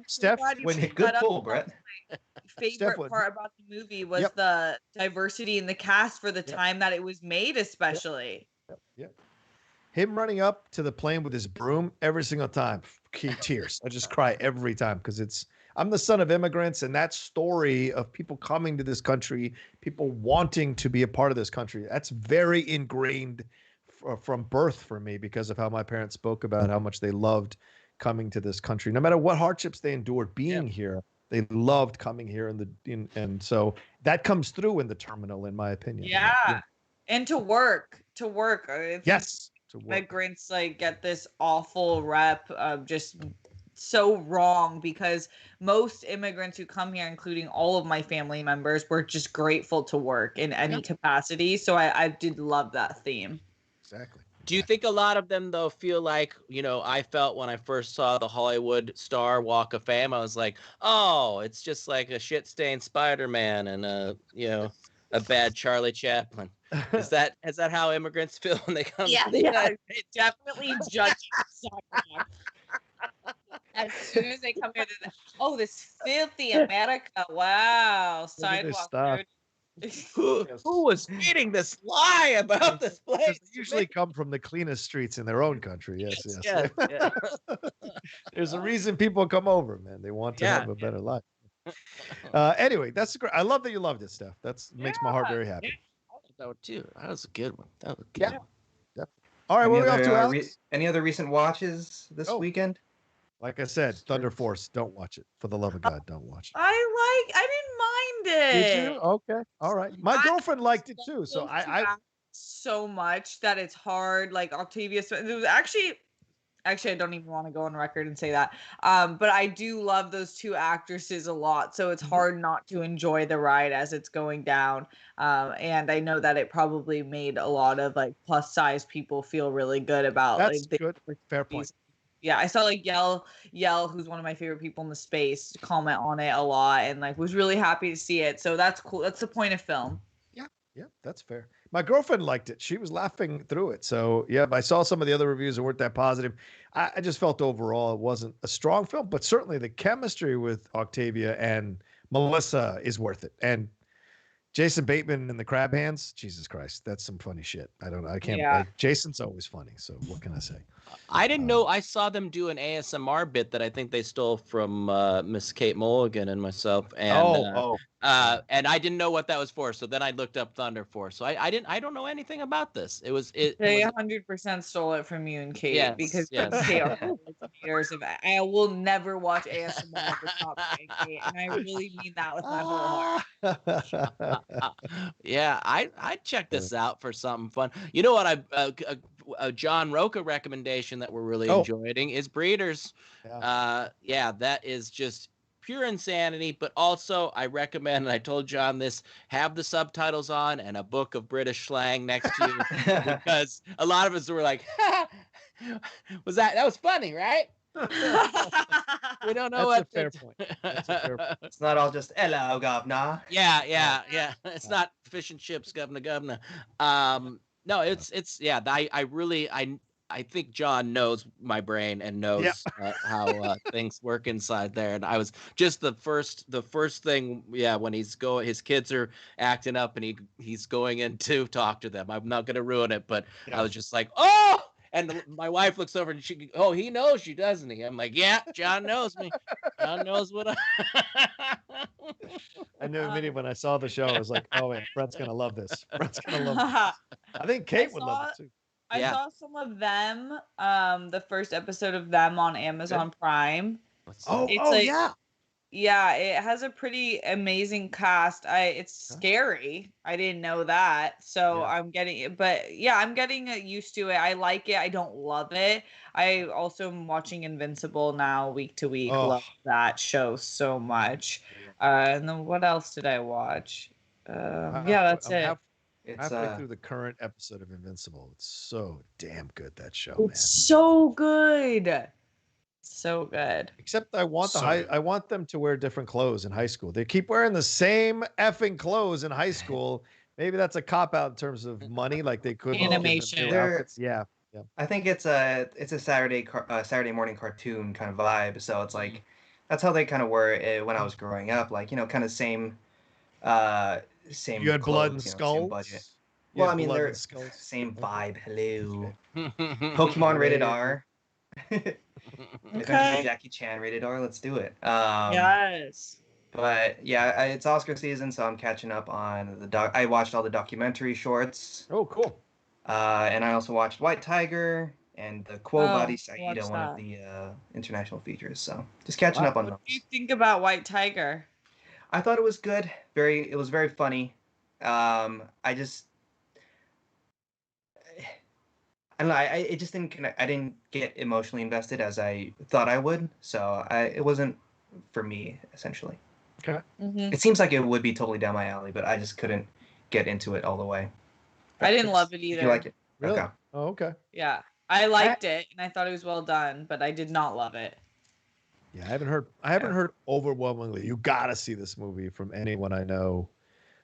Steph, good pull, Brett. Favorite part about the movie was the diversity in the cast for the time that it was made, especially. Yep. Him running up to the plane with his broom every single time, tears. I just cry every time because I'm the son of immigrants, and that story of people coming to this country, people wanting to be a part of this country, that's very ingrained from birth for me because of how my parents spoke about how much they loved coming to this country. No matter what hardships they endured being here, they loved coming here, and so that comes through in The Terminal, in my opinion. Yeah. And to work. Yes. Immigrants like get this awful rep of just so wrong because most immigrants who come here, including all of my family members, were just grateful to work in any capacity. So I did love that theme. Exactly. Do you think a lot of them, though, feel like, I felt when I first saw the Hollywood Star Walk of Fame, I was like, oh, it's just like a shit-stained Spider-Man and a bad Charlie Chaplin. Is that how immigrants feel when they come? Yeah, they definitely judge as soon as they come here. This filthy America! Wow, sidewalk. Who was feeding this lie about this place? They usually come from the cleanest streets in their own country. Yes. Yeah. There's a reason people come over, man. They want to have a better life. Anyway, that's great. I love that you loved it, Steph. That makes my heart very happy. That one too. That was a good one. Definitely. All right, what are we up to, Alex? Any other recent watches this weekend? Like I said, Thunder Force. Don't watch it. For the love of God, don't watch it. I didn't mind it. Did you? Okay. All right. My girlfriend liked it too. So I so much that it's hard. Like Octavia, it was actually, I don't even want to go on record and say that. But I do love those two actresses a lot. So it's hard not to enjoy the ride as it's going down. And I know that it probably made a lot of like plus size people feel really good about. That's good. Fair point. Yeah, I saw like Yell, who's one of my favorite people in the space, comment on it a lot and like was really happy to see it. So that's cool. That's the point of film. Yeah, that's fair. My girlfriend liked it. She was laughing through it. So yeah, I saw some of the other reviews that weren't that positive. I just felt overall it wasn't a strong film, but certainly the chemistry with Octavia and Melissa is worth it. And Jason Bateman and the Crab Hands. Jesus Christ, that's some funny shit. I can't. Yeah. Jason's always funny. So what can I say? I didn't know. I saw them do an ASMR bit that I think they stole from Miss Kate Mulligan and myself. And and I didn't know what that was for. So then I looked up Thunder Force. So I don't know anything about this. They 100% stole it from you and Kate, yes, because yes. they are years of. I will never watch ASMR for Top Kate, and I really mean that with my whole heart. Yeah, I'd check this out for something fun. You know what? A John Rocha recommendation that we're really enjoying is Breeders. Yeah, that is just pure insanity. But also, I recommend, and I told John this, have the subtitles on and a book of British slang next to you, because a lot of us were like, that was funny, right? We don't know That's a fair point. It's not all just hello, governor. Yeah. It's not fish and chips, governor. No, it's I think John knows my brain and knows how things work inside there. And I was just the first thing, when his kids are acting up and he's going in to talk to them. I'm not going to ruin it, but I was just like, oh. And my wife looks over and he knows you, doesn't he? I'm like, yeah, John knows me. John knows what I knew immediately when I saw the show. I was like, oh, man, Brett's going to love this. Brett's going to love this. I think Kate would love it, too. I saw some of them, the first episode of them on Amazon Prime. Yeah. Yeah, it has a pretty amazing cast. It's scary. I didn't know that. So I'm getting used to it. I like it. I don't love it. I also am watching Invincible now week to week. Love that show so much. And then what else did I watch? That's it. Halfway through the current episode of Invincible. It's so damn good, that show, man. It's so good. So good. Except I want them to wear different clothes in high school. They keep wearing the same effing clothes in high school. Maybe that's a cop out in terms of money. Like they could animation. Yeah. I think it's a Saturday morning cartoon kind of vibe. So it's like that's how they kind of were when I was growing up. Like kind of same. Same. You had clothes, blood and skulls. Budget. Well, I mean, they're same vibe. Hello. Pokemon rated R. Okay. Jackie Chan rated R. Let's do it. Yes. But yeah, it's Oscar season, so I'm catching up on I watched all the documentary shorts. Oh, cool. And I also watched White Tiger and the Quo Body Saito, one of the international features. So just catching up on those. What do you think about White Tiger? I thought it was good. It was very funny. I don't know. It just didn't connect. I didn't get emotionally invested as I thought I would. So it wasn't for me, essentially. Okay. Mm-hmm. It seems like it would be totally down my alley, but I just couldn't get into it all the way. I didn't love it either. Did you like it? Really? Okay. Oh, okay. Yeah, I liked it and I thought it was well done, but I did not love it. Yeah, I haven't heard overwhelmingly. You gotta see this movie from anyone I know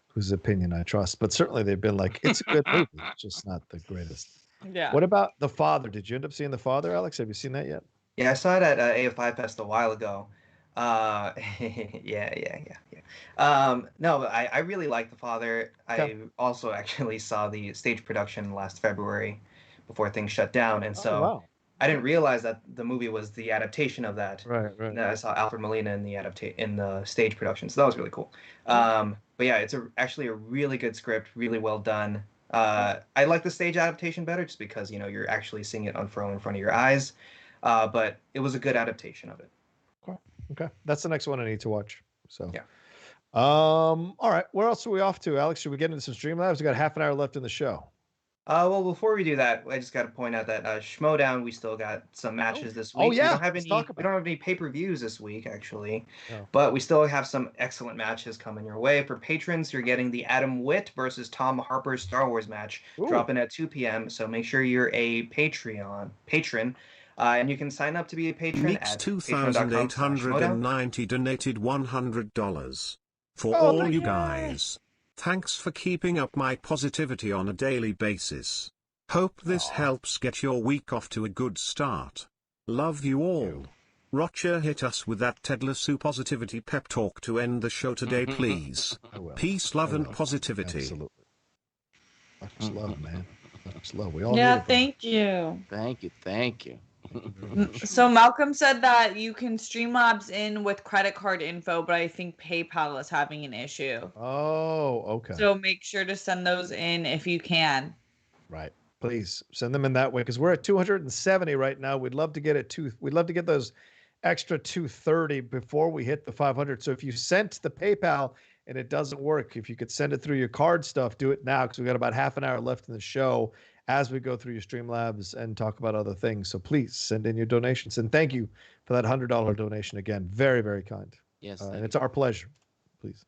whose opinion I trust. But certainly they've been like, it's a good movie, it's just not the greatest. Yeah. What about The Father? Did you end up seeing The Father, Alex? Have you seen that yet? Yeah, I saw it at AFI Fest a while ago. No, I really like The Father. I also actually saw the stage production last February before things shut down, and so I didn't realize that the movie was the adaptation of that. Right. And I saw Alfred Molina in the stage production, so that was really cool. But yeah, it's actually a really good script, really well done. I like the stage adaptation better, just because you're actually seeing it unfurl in front of your eyes. But it was a good adaptation of it. Okay, that's the next one I need to watch. So yeah. All right, where else are we off to, Alex? Should we get into some Streamlabs? We got half an hour left in the show. Well, before we do that, I just got to point out that SCHMOEDOWN, we still got some matches this week. Oh, yeah. We don't have any pay-per-views this week, actually. No. But we still have some excellent matches coming your way. For patrons, you're getting the Adam Witt versus Tom Harper Star Wars match dropping at 2 p.m. So make sure you're a patron. And you can sign up to be a patron at 2,890 donated $100. For all you guys. Thanks for keeping up my positivity on a daily basis. Hope this helps get your week off to a good start. Love you all. Rocha, hit us with that Ted Lasso positivity pep talk to end the show today, please. Peace, love, and positivity. Absolutely. Much love, man. Much love. We all need it. Thank you. Thank you. So Malcolm said that you can Streamlabs in with credit card info, but I think PayPal is having an issue. Oh, okay. So make sure to send those in if you can. Right. Please send them in that way because we're at 270 right now. We'd love to get we'd love to get those extra 230 before we hit the 500. So if you sent the PayPal and it doesn't work, if you could send it through your card stuff, do it now because we got about half an hour left in the show as we go through your Streamlabs and talk about other things. So please send in your donations. And thank you for that $100 donation again. Very, very kind. Yes. And it's our pleasure. Please.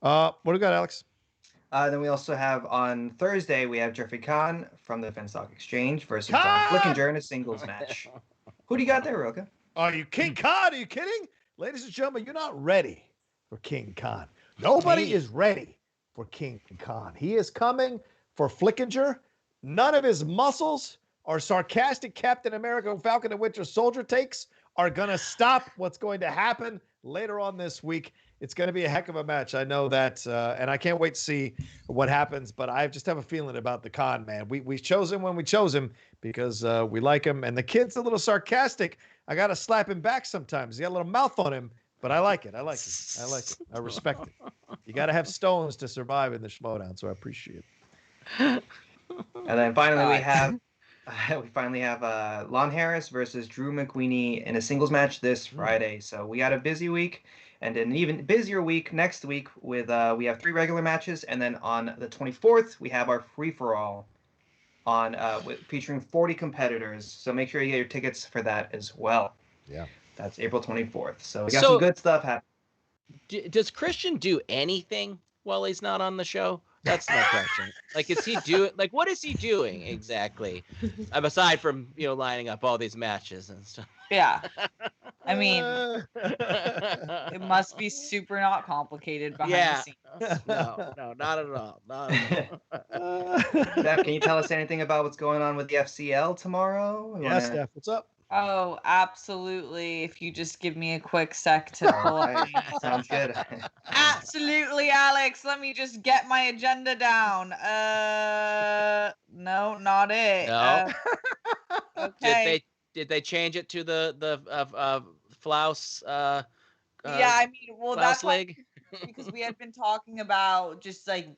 What do we got, Alex? Then we also have on Thursday, we have Jeffrey Kahn from the Finstock Exchange versus John Flickinger in a singles match. Who do you got there, Rocha? Are you King Khan? Are you kidding? Ladies and gentlemen, you're not ready for King Khan. Nobody is ready for King Khan. He is coming for Flickinger. None of his muscles or sarcastic Captain America Falcon and Winter Soldier takes are going to stop what's going to happen later on this week. It's going to be a heck of a match. I know that, and I can't wait to see what happens, but I just have a feeling about the Khan, man. We chose him when we chose him because we like him, and the kid's a little sarcastic. I got to slap him back sometimes. He got a little mouth on him, but I like it. I like it. I respect it. You got to have stones to survive in the Schmoedown, so I appreciate it. And then finally we have Lon Harris versus Drew McWeeny in a singles match this Friday. So we got a busy week and an even busier week next week with we have 3 regular matches, and then on the 24th we have our free for all on featuring 40 competitors. So make sure you get your tickets for that as well. Yeah, that's April 24th. So we got some good stuff happening. Does Christian do anything while he's not on the show? That's my question. Like, is he doing? Like, what is he doing exactly? Aside from lining up all these matches and stuff. Yeah, I mean, it must be super not complicated behind the scenes. No, not at all. Not at all. Steph, can you tell us anything about what's going on with the FCL tomorrow? Yeah, Steph, what's up? Oh, absolutely. If you just give me a quick sec to pull up. Sounds good. Absolutely, Alex. Let me just get my agenda down. No, not it. No. Okay. Did they change it to the Flouse? Yeah, I mean, well, that's league? Because we had been talking about just like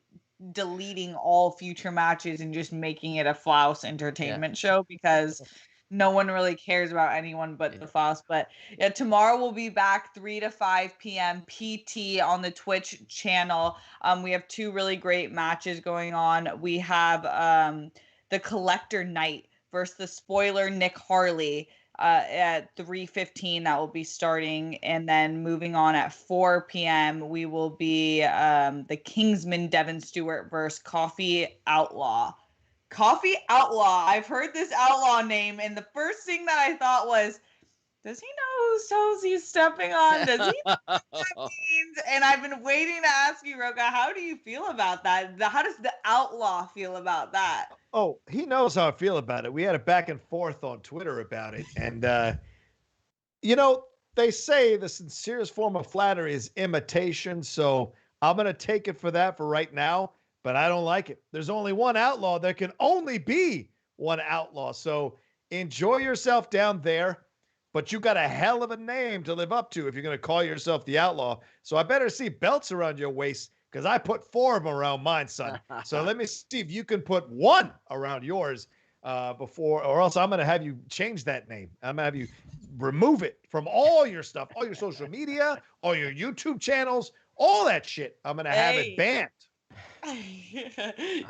deleting all future matches and just making it a Flouse entertainment show because no one really cares about anyone but the Flouse. But yeah, tomorrow we'll be back 3 to 5 p.m. PT on the Twitch channel. We have 2 really great matches going on. We have the Collector Knight versus the Spoiler Nick Harley at 3:15. That will be starting, and then moving on at 4 p.m. we will be the Kingsman Devin Stewart versus Coffee Outlaw. Coffee Outlaw. I've heard this outlaw name, and the first thing that I thought was, does he know whose toes he's stepping on? Does he know what that means? And I've been waiting to ask you, Rocha, how do you feel about that? How does the outlaw feel about that? Oh, he knows how I feel about it. We had a back and forth on Twitter about it. And, they say the sincerest form of flattery is imitation. So I'm going to take it for that for right now. But I don't like it. There's only one outlaw. There can only be one outlaw. So enjoy yourself down there. But you got a hell of a name to live up to if you're going to call yourself the outlaw. So I better see belts around your waist because I put 4 of them around mine, son. So let me see if you can put 1 around yours before, or else I'm going to have you change that name. I'm going to have you remove it from all your stuff, all your social media, all your YouTube channels, all that shit. I'm going to have it banned.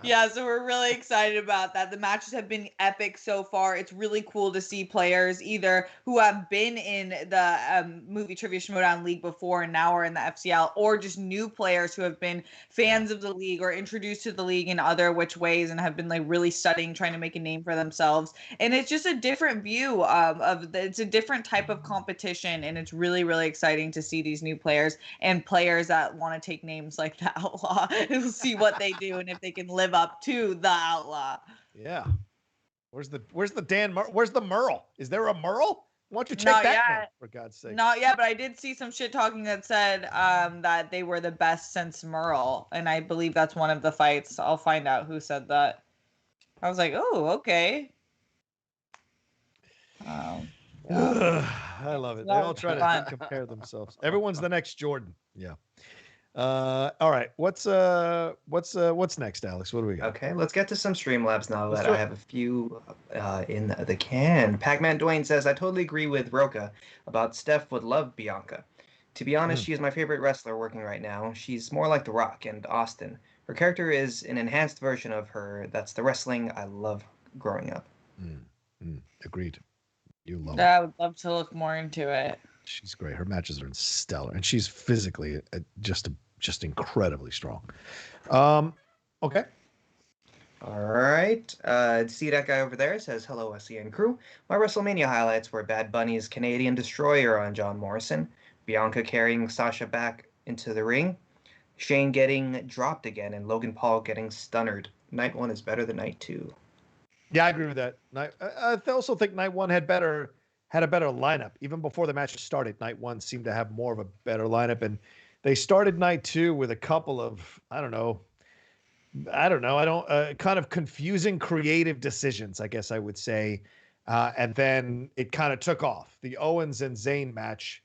Yeah, so we're really excited about that. The matches have been epic so far. It's really cool to see players either who have been in the Movie Trivia Schmoedown League before and now are in the FCL, or just new players who have been fans of the league or introduced to the league in other which ways and have been like really studying, trying to make a name for themselves. And it's just a different view it's a different type of competition, and it's really, really exciting to see these new players and players that want to take names like the Outlaw. We'll see what they do and if they can live up to the Outlaw. Yeah. Where's the Merle? Is there a Merle? Why don't you check Not that yet. note, for God's sake? Not yet, but I did see some shit talking that said that they were the best since Merle, and I believe that's one of the fights. I'll find out who said that. I was like, oh, okay. I love it. They all try to compare themselves. Everyone's the next Jordan. Yeah. All right. What's next, Alex? What do we got? Okay, let's get to some Streamlabs now that I have a few in the can. Pac-Man Dwayne says, I totally agree with Rocha about Steph would love Bianca. To be honest, she is my favorite wrestler working right now. She's more like The Rock and Austin. Her character is an enhanced version of her. That's the wrestling I love growing up. Agreed. You love I would love to look more into it. She's great. Her matches are stellar, and she's physically just incredibly strong. Okay. All right. See that guy over there says, hello, SEN crew. My WrestleMania highlights were Bad Bunny's Canadian Destroyer on John Morrison, Bianca carrying Sasha back into the ring, Shane getting dropped again, and Logan Paul getting stunnered. Night 1 is better than Night 2. Yeah, I agree with that. I also think Night 1 had a better lineup. Even before the match started, Night 1 seemed to have more of a better lineup, and they started Night 2 with a couple of kind of confusing creative decisions, I guess I would say, and then it kind of took off. The Owens and Zayn match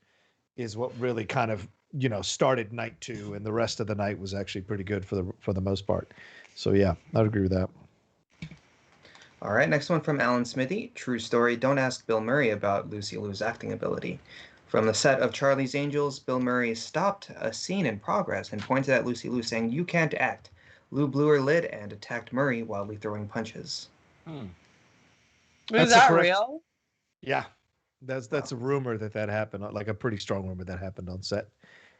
is what really kind of started Night 2, and the rest of the night was actually pretty good for the most part. So yeah, I'd agree with that. All right, next one from Alan Smithy. True story. Don't ask Bill Murray about Lucy Liu's acting ability. From the set of Charlie's Angels, Bill Murray stopped a scene in progress and pointed at Lucy Liu, saying, "You can't act." Liu blew her lid and attacked Murray while throwing punches. Is that real? Yeah, that's a rumor that happened, like a pretty strong rumor that happened on set,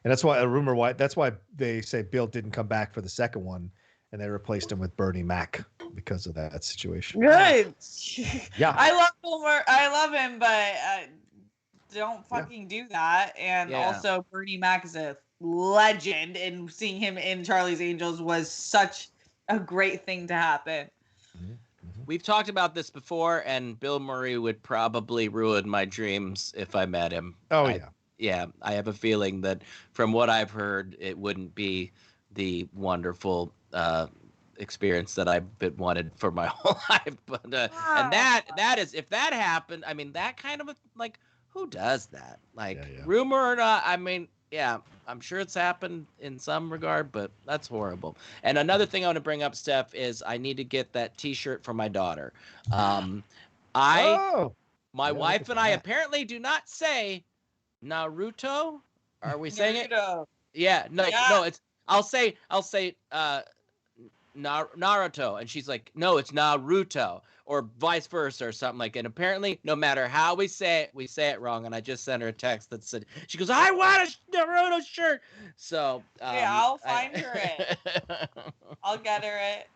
and that's why they say Bill didn't come back for the second one, and they replaced him with Bernie Mac because of that situation. Good. Yeah, I love Bill Murray. I love him, but don't fucking do that. And also, Bernie Mac is a legend, and seeing him in Charlie's Angels was such a great thing to happen. We've talked about this before, and Bill Murray would probably ruin my dreams if I met him. Yeah, I have a feeling that from what I've heard, it wouldn't be the wonderful experience that I've been wanted for my whole life. But and that is, if that happened, I mean, that kind of like, who does that? Like, rumor or not, I mean, yeah, I'm sure it's happened in some regard, but that's horrible. And another thing I want to bring up, Steph, is I need to get that T-shirt for my daughter. My wife and I apparently do not say Naruto. Are we saying it? Yeah, no, it's. I'll say Naruto, and she's like, no, it's Naruto, or vice versa, or something like that. And apparently, no matter how we say it wrong. And I just sent her a text that said, she goes, I want a Naruto shirt. So I'll find her it. I'll get her it.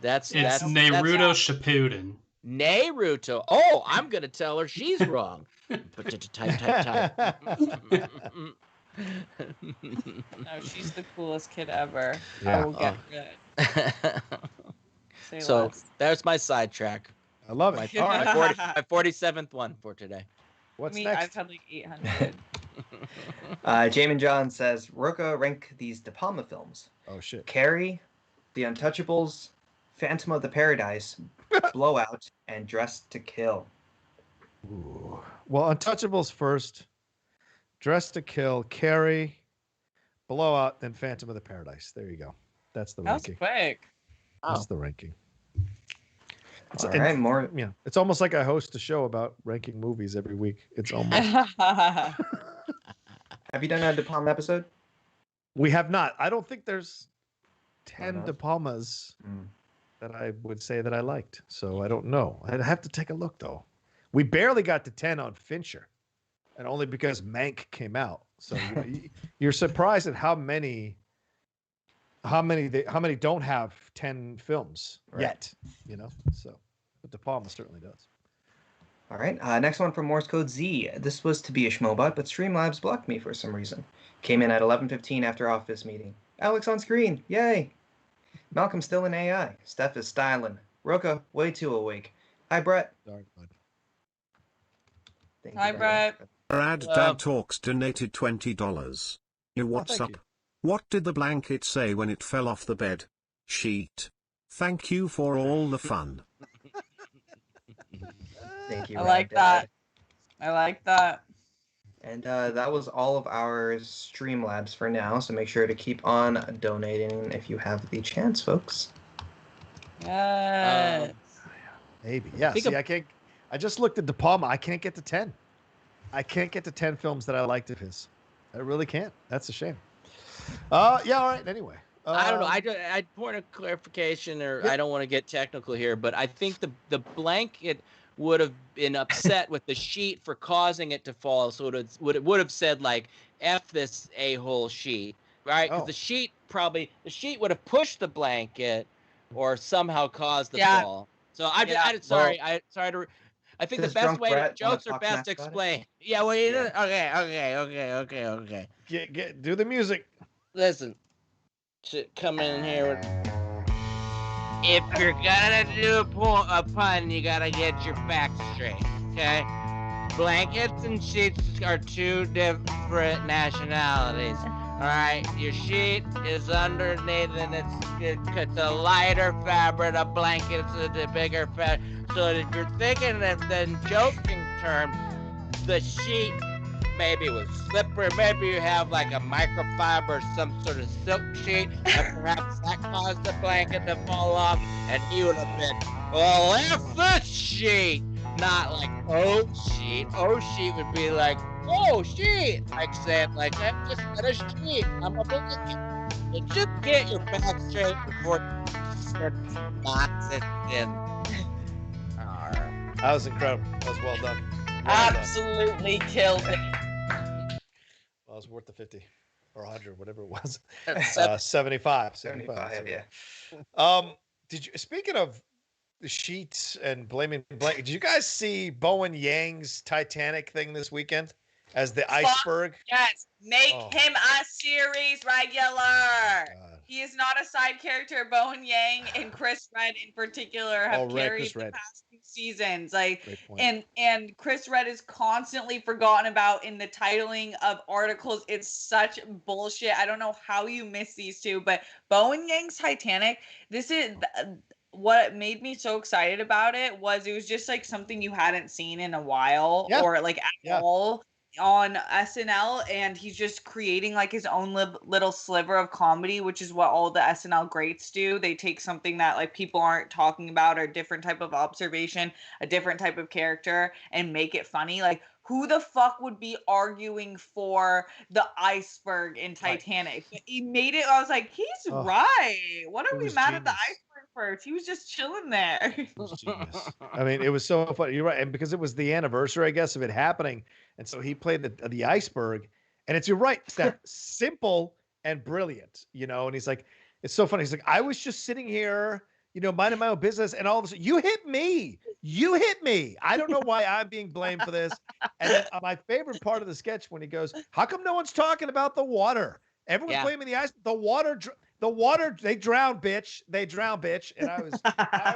It's Naruto Shippuden. Naruto. Oh, I'm gonna tell her she's wrong. Type. No, she's the coolest kid ever. Yeah. I will get her it. So there's my sidetrack. I love it. All right, my 47th one for today. What's next? I've had like 800. Jamin John says, Rocha, rank these De Palma films. Oh, shit. Carrie, The Untouchables, Phantom of the Paradise, Blowout, and Dressed to Kill. Ooh. Well, Untouchables first, Dressed to Kill, Carrie, Blowout, then Phantom of the Paradise. There you go. That's the ranking. That was quick. That's the ranking. All right, more. Yeah, it's almost like I host a show about ranking movies every week. It's almost. Have you done a De Palma episode? We have not. I don't think there's 10 De Palmas that I would say that I liked. So I don't know. I'd have to take a look, though. We barely got to 10 on Fincher, and only because Mank came out. So you're surprised at how many don't have 10 films yet, So, but De Palma certainly does. All right. Next one from Morse Code Z. This was to be a Schmobot, but Streamlabs blocked me for some reason. Came in at 11:15 after office meeting. Alex on screen. Yay. Malcolm still in AI. Steph is styling. Rocha way too awake. Hi, Brett. Sorry, bud. Hi, Brett. Brad Dad Talks donated $20. Yo, what's up? You. What did the blanket say when it fell off the bed? Sheet. Thank you for all the fun. Thank you, I like that. I like that. And that was all of our Streamlabs for now, so make sure to keep on donating if you have the chance, folks. Yes. Maybe. Yeah, see, I just looked at De Palma. I can't get to 10. I can't get to 10 films that I liked of his. I really can't. That's a shame. Yeah, all right. Anyway. I don't know. I point of clarification, or I don't want to get technical here, but I think the blanket would have been upset with the sheet for causing it to fall, so it would have said like "F this a-hole sheet," right? Because the sheet would have pushed the blanket or somehow caused the fall. So sorry to. I think the best way jokes are best explained. Yeah. Well, okay. Do the music. Listen. Come in here. If you're gonna do a pun, you gotta get your facts straight, okay? Blankets and sheets are two different nationalities. All right, your sheet is underneath, and it's a lighter fabric. A blanket's a bigger fabric. So if you're thinking of the joking term, the sheet. Maybe it was slippery. Maybe you have like a microfiber, some sort of silk sheet, and perhaps that caused the blanket to fall off, and he would have been, well, F this sheet, not like, oh, sheet. Oh, sheet would be like, oh, sheet, like saying, like, I just got a sheet. I'm a blanket. So just get your back straight before you knots it in. That was incredible. That was well done. Absolutely killed it. Well, it was worth the 50 or 100, whatever it was. 75, yeah. Did you? Speaking of the sheets and blaming blanket, did you guys see Bowen Yang's Titanic thing this weekend as the iceberg? Yes, make him a series regular. God. He is not a side character. Bowen Yang and Chris Redd in particular have carried the past 2 seasons. Like, and Chris Redd is constantly forgotten about in the titling of articles. It's such bullshit. I don't know how you miss these two, but Bowen Yang's Titanic. This is what made me so excited about it. Was just like something you hadn't seen in a while, or like at all on SNL, and he's just creating like his own little sliver of comedy, which is what all the SNL greats do. They take something that like people aren't talking about, or a different type of observation, a different type of character, and make it funny. Like, who the fuck would be arguing for the iceberg in Titanic? But he made it. I was like, he's right. What are we mad at the iceberg first? He was just chilling there. It was genius. I mean, it was so funny. You're right. And because it was the anniversary, I guess, of it happening. And so he played the iceberg. And you're right, Steph, simple and brilliant, and he's like, it's so funny. He's like, I was just sitting here, minding my own business. And all of a sudden, you hit me. I don't know why I'm being blamed for this. And then my favorite part of the sketch when he goes, how come no one's talking about the water? Everyone's blaming the ice. The water, they drown, bitch. And I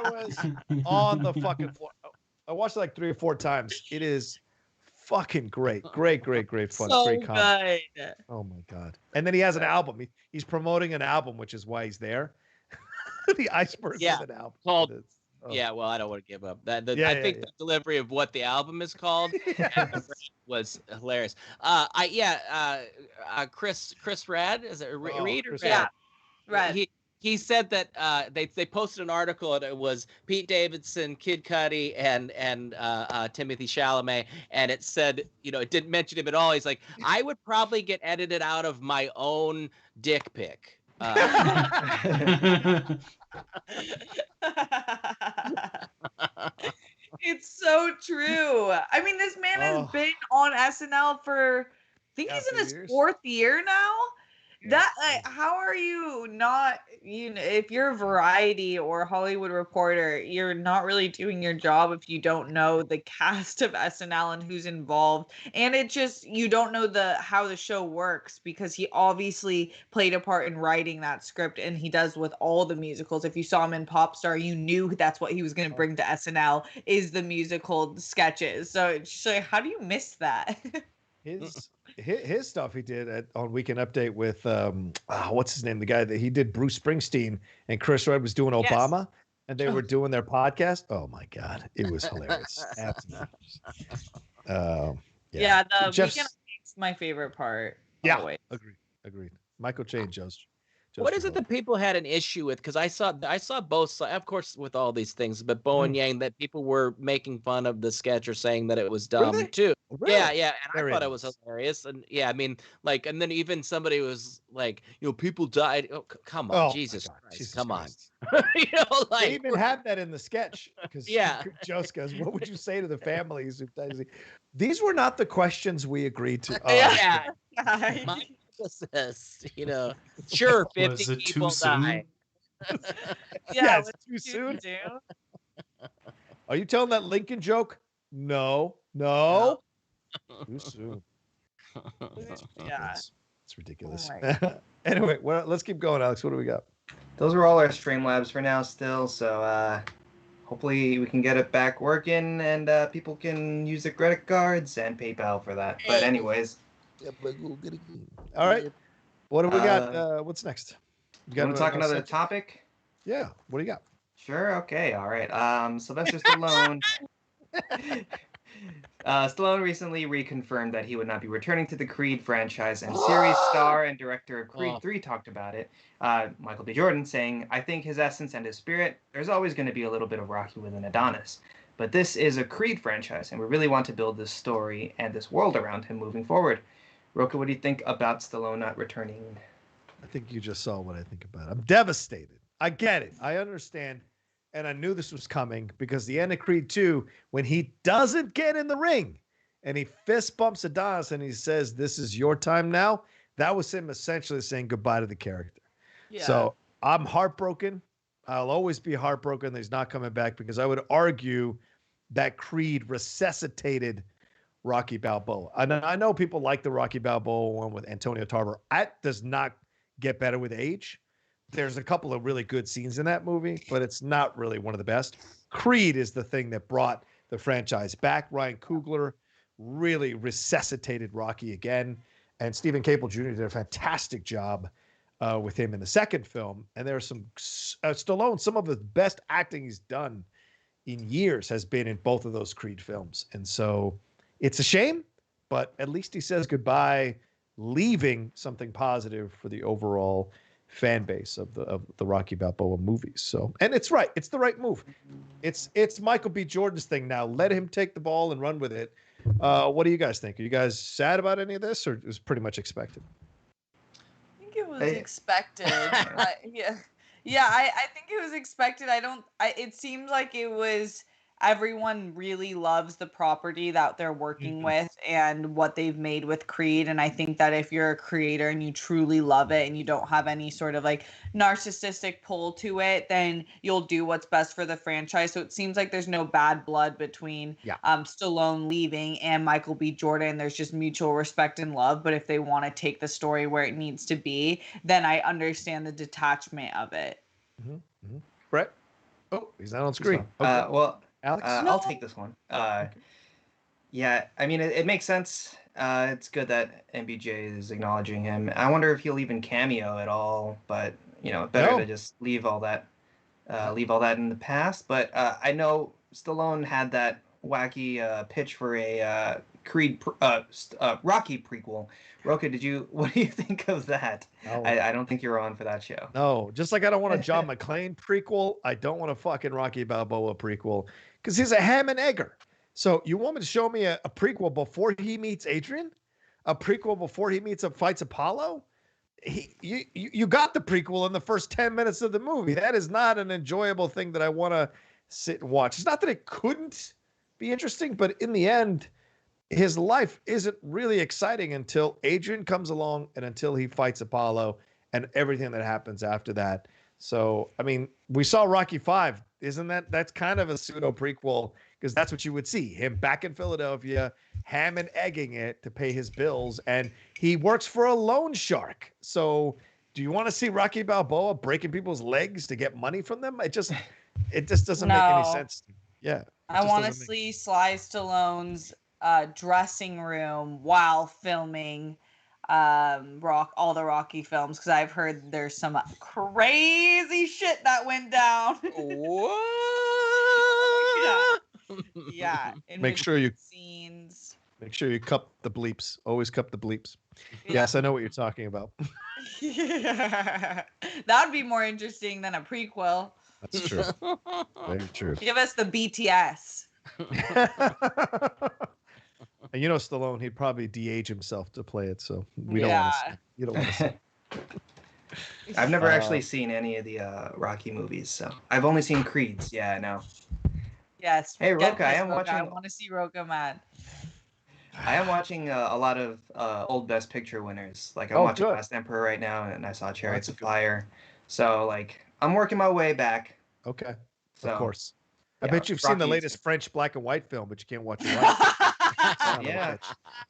was on the fucking floor. I watched it like 3 or 4 times. It is fucking great fun, so great comedy. Good. Oh my god! And then he has an album. He's promoting an album, which is why he's there. The iceberg is an album called. Yeah, well, I don't want to give up. I think the delivery of what the album is called was hilarious. Chris Redd, is it Reed or Redd? Yeah, Redd. He said that they posted an article, and it was Pete Davidson, Kid Cudi, and Timothy Chalamet, and it said, it didn't mention him at all. He's like, I would probably get edited out of my own dick pic. It's so true. I mean, this man has been on SNL for, I think he's in his 4th year now. That, like, how are you not, if you're a Variety or Hollywood Reporter, you're not really doing your job if you don't know the cast of SNL and who's involved. And it just, you don't know how the show works, because he obviously played a part in writing that script, and he does with all the musicals. If you saw him in Popstar, you knew that's what he was going to bring to SNL, is the musical sketches. So it's just like, how do you miss that? His stuff he did on Weekend Update with what's his name, the guy that he did Bruce Springsteen, and Chris Red was doing Obama, yes. And they were doing their podcast. Oh my God, it was hilarious. Absolutely. Yeah, the Weekend Update's my favorite part. Yeah, always. Agreed. Michael Che and Joe. What is it that people had an issue with? Because I saw both sides, of course, with all these things, but Bo and Yang, that people were making fun of the sketch or saying that it was dumb too. Really? Yeah, and I thought it was hilarious. And yeah, I mean, like, and then even somebody was like, people died. Oh, come on, Jesus Christ, come on. Like, they even had that in the sketch, because Joe goes, "What would you say to the families who died?" These were not the questions we agreed to. Sure, 50 people die. It's too soon. Are you telling that Lincoln joke? No. Too soon. Yeah, it's ridiculous. Anyway, well, let's keep going, Alex. What do we got? Those are all our Streamlabs for now still, so hopefully we can get it back working, and people can use their credit cards and PayPal for that. But anyways. All right. What do we got? What's next? You want to talk another topic? Yeah. What do you got? Sure. Okay. All right. Sylvester Stallone. Stallone recently reconfirmed that he would not be returning to the Creed franchise, and series star and director of Creed 3 talked about it. Michael B. Jordan saying, "I think his essence and his spirit, there's always going to be a little bit of Rocky within Adonis. But this is a Creed franchise, and we really want to build this story and this world around him moving forward." Rocha, what do you think about Stallone not returning? I think you just saw what I think about it. I'm devastated. I get it. I understand. And I knew this was coming, because the end of Creed 2, when he doesn't get in the ring and he fist bumps Adonis and he says, "This is your time now," that was him essentially saying goodbye to the character. Yeah. So I'm heartbroken. I'll always be heartbroken that he's not coming back, because I would argue that Creed resuscitated Rocky Balboa. I know people like the Rocky Balboa one with Antonio Tarver. That does not get better with age. There's a couple of really good scenes in that movie, but it's not really one of the best. Creed is the thing that brought the franchise back. Ryan Coogler really resuscitated Rocky again, and Stephen Caple Jr. did a fantastic job with him in the second film. And there's some Stallone, some of the best acting he's done in years has been in both of those Creed films. And so it's a shame, but at least he says goodbye, leaving something positive for the overall fan base of the Rocky Balboa movies. So, and it's right. It's the right move. It's Michael B. Jordan's thing now. Let him take the ball and run with it. What do you guys think? Are you guys sad about any of this, or it was pretty much expected? I think it was expected. I think it was expected. It seemed like it was, everyone really loves the property that they're working with and what they've made with Creed. And I think that if you're a creator and you truly love it and you don't have any sort of like narcissistic pull to it, then you'll do what's best for the franchise. So it seems like there's no bad blood between Stallone leaving and Michael B. Jordan. There's just mutual respect and love. But if they want to take the story where it needs to be, then I understand the detachment of it. Brett? Oh, he's not on screen. Okay. Well, Alex? I'll take this one. Yeah, I mean, it makes sense. It's good that MBJ is acknowledging him. I wonder if he'll even cameo at all, but, better to just leave all that in the past. But I know Stallone had that wacky pitch for a Rocky prequel. Rocha, what do you think of that? Oh. I don't think you're on for that show. No, just like I don't want a John McClane prequel, I don't want a fucking Rocky Balboa prequel, because he's a ham and egger. So you want me to show me a prequel before he meets Adrian? A prequel before he fights Apollo? You got the prequel in the first 10 minutes of the movie. That is not an enjoyable thing that I want to sit and watch. It's not that it couldn't be interesting, but in the end, his life isn't really exciting until Adrian comes along and until he fights Apollo and everything that happens after that. So, I mean, we saw Rocky 5. Isn't that's kind of a pseudo prequel because that's what you would see him back in Philadelphia, ham and egging it to pay his bills. And he works for a loan shark. So do you want to see Rocky Balboa breaking people's legs to get money from them? It just doesn't make any sense. Yeah. I want to see Sly Stallone's dressing room while filming all the Rocky films, because I've heard there's some crazy shit that went down. What? Yeah. Make sure you scenes. Make sure you cup the bleeps. Always cup the bleeps. Yes, I know what you're talking about. Yeah. That would be more interesting than a prequel. That's true. Very true. Give us the BTS. And you know Stallone, he'd probably de-age himself to play it, so we don't want to see. You don't want to see. I've never actually seen any of the Rocky movies, so I've only seen Creed's. Yeah, I know. Yes. Hey, Rocha, I am watching. I want to see Rocha mad. I am watching a lot of old Best Picture winners. Like I'm watching Last Emperor right now, and I saw Chariots of Fire. So like I'm working my way back. Okay. So, of course. Yeah, I bet you've seen the latest French black and white film, but you can't watch it right. Yeah.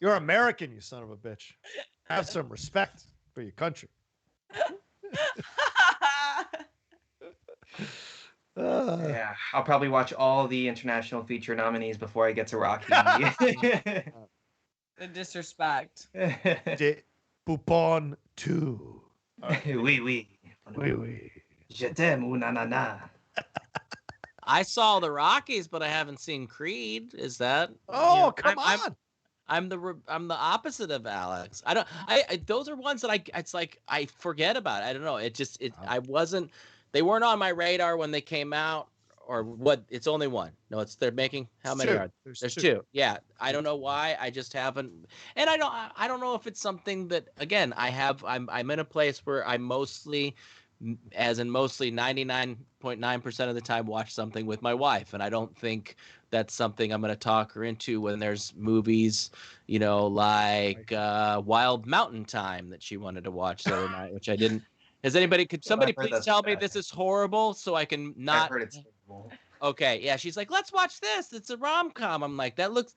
You're American, you son of a bitch. Have some respect for your country. Yeah, I'll probably watch all the international feature nominees before I get to Rocky. The disrespect. De Poupon 2. Oui, oui. Oui, oui. Je t'aime, na na na. I saw the Rockies, but I haven't seen Creed. Is that? Oh, come on! I'm the opposite of Alex. I those are ones that it's like I forget about. I don't know. I wasn't. They weren't on my radar when they came out, or what? It's only one. No, they're making how many are there? There's two. Yeah, I don't know why. I just haven't, and I don't know if it's something that again I'm in a place where I mostly 99.9% of the time watch something with my wife, and I don't think that's something I'm going to talk her into when there's movies, like Wild Mountain Time that she wanted to watch the other night, which I didn't. Could somebody please tell me this is horrible so I can not? I've heard it's horrible. Okay, yeah, she's like, let's watch this. It's a rom-com. I'm like, there looks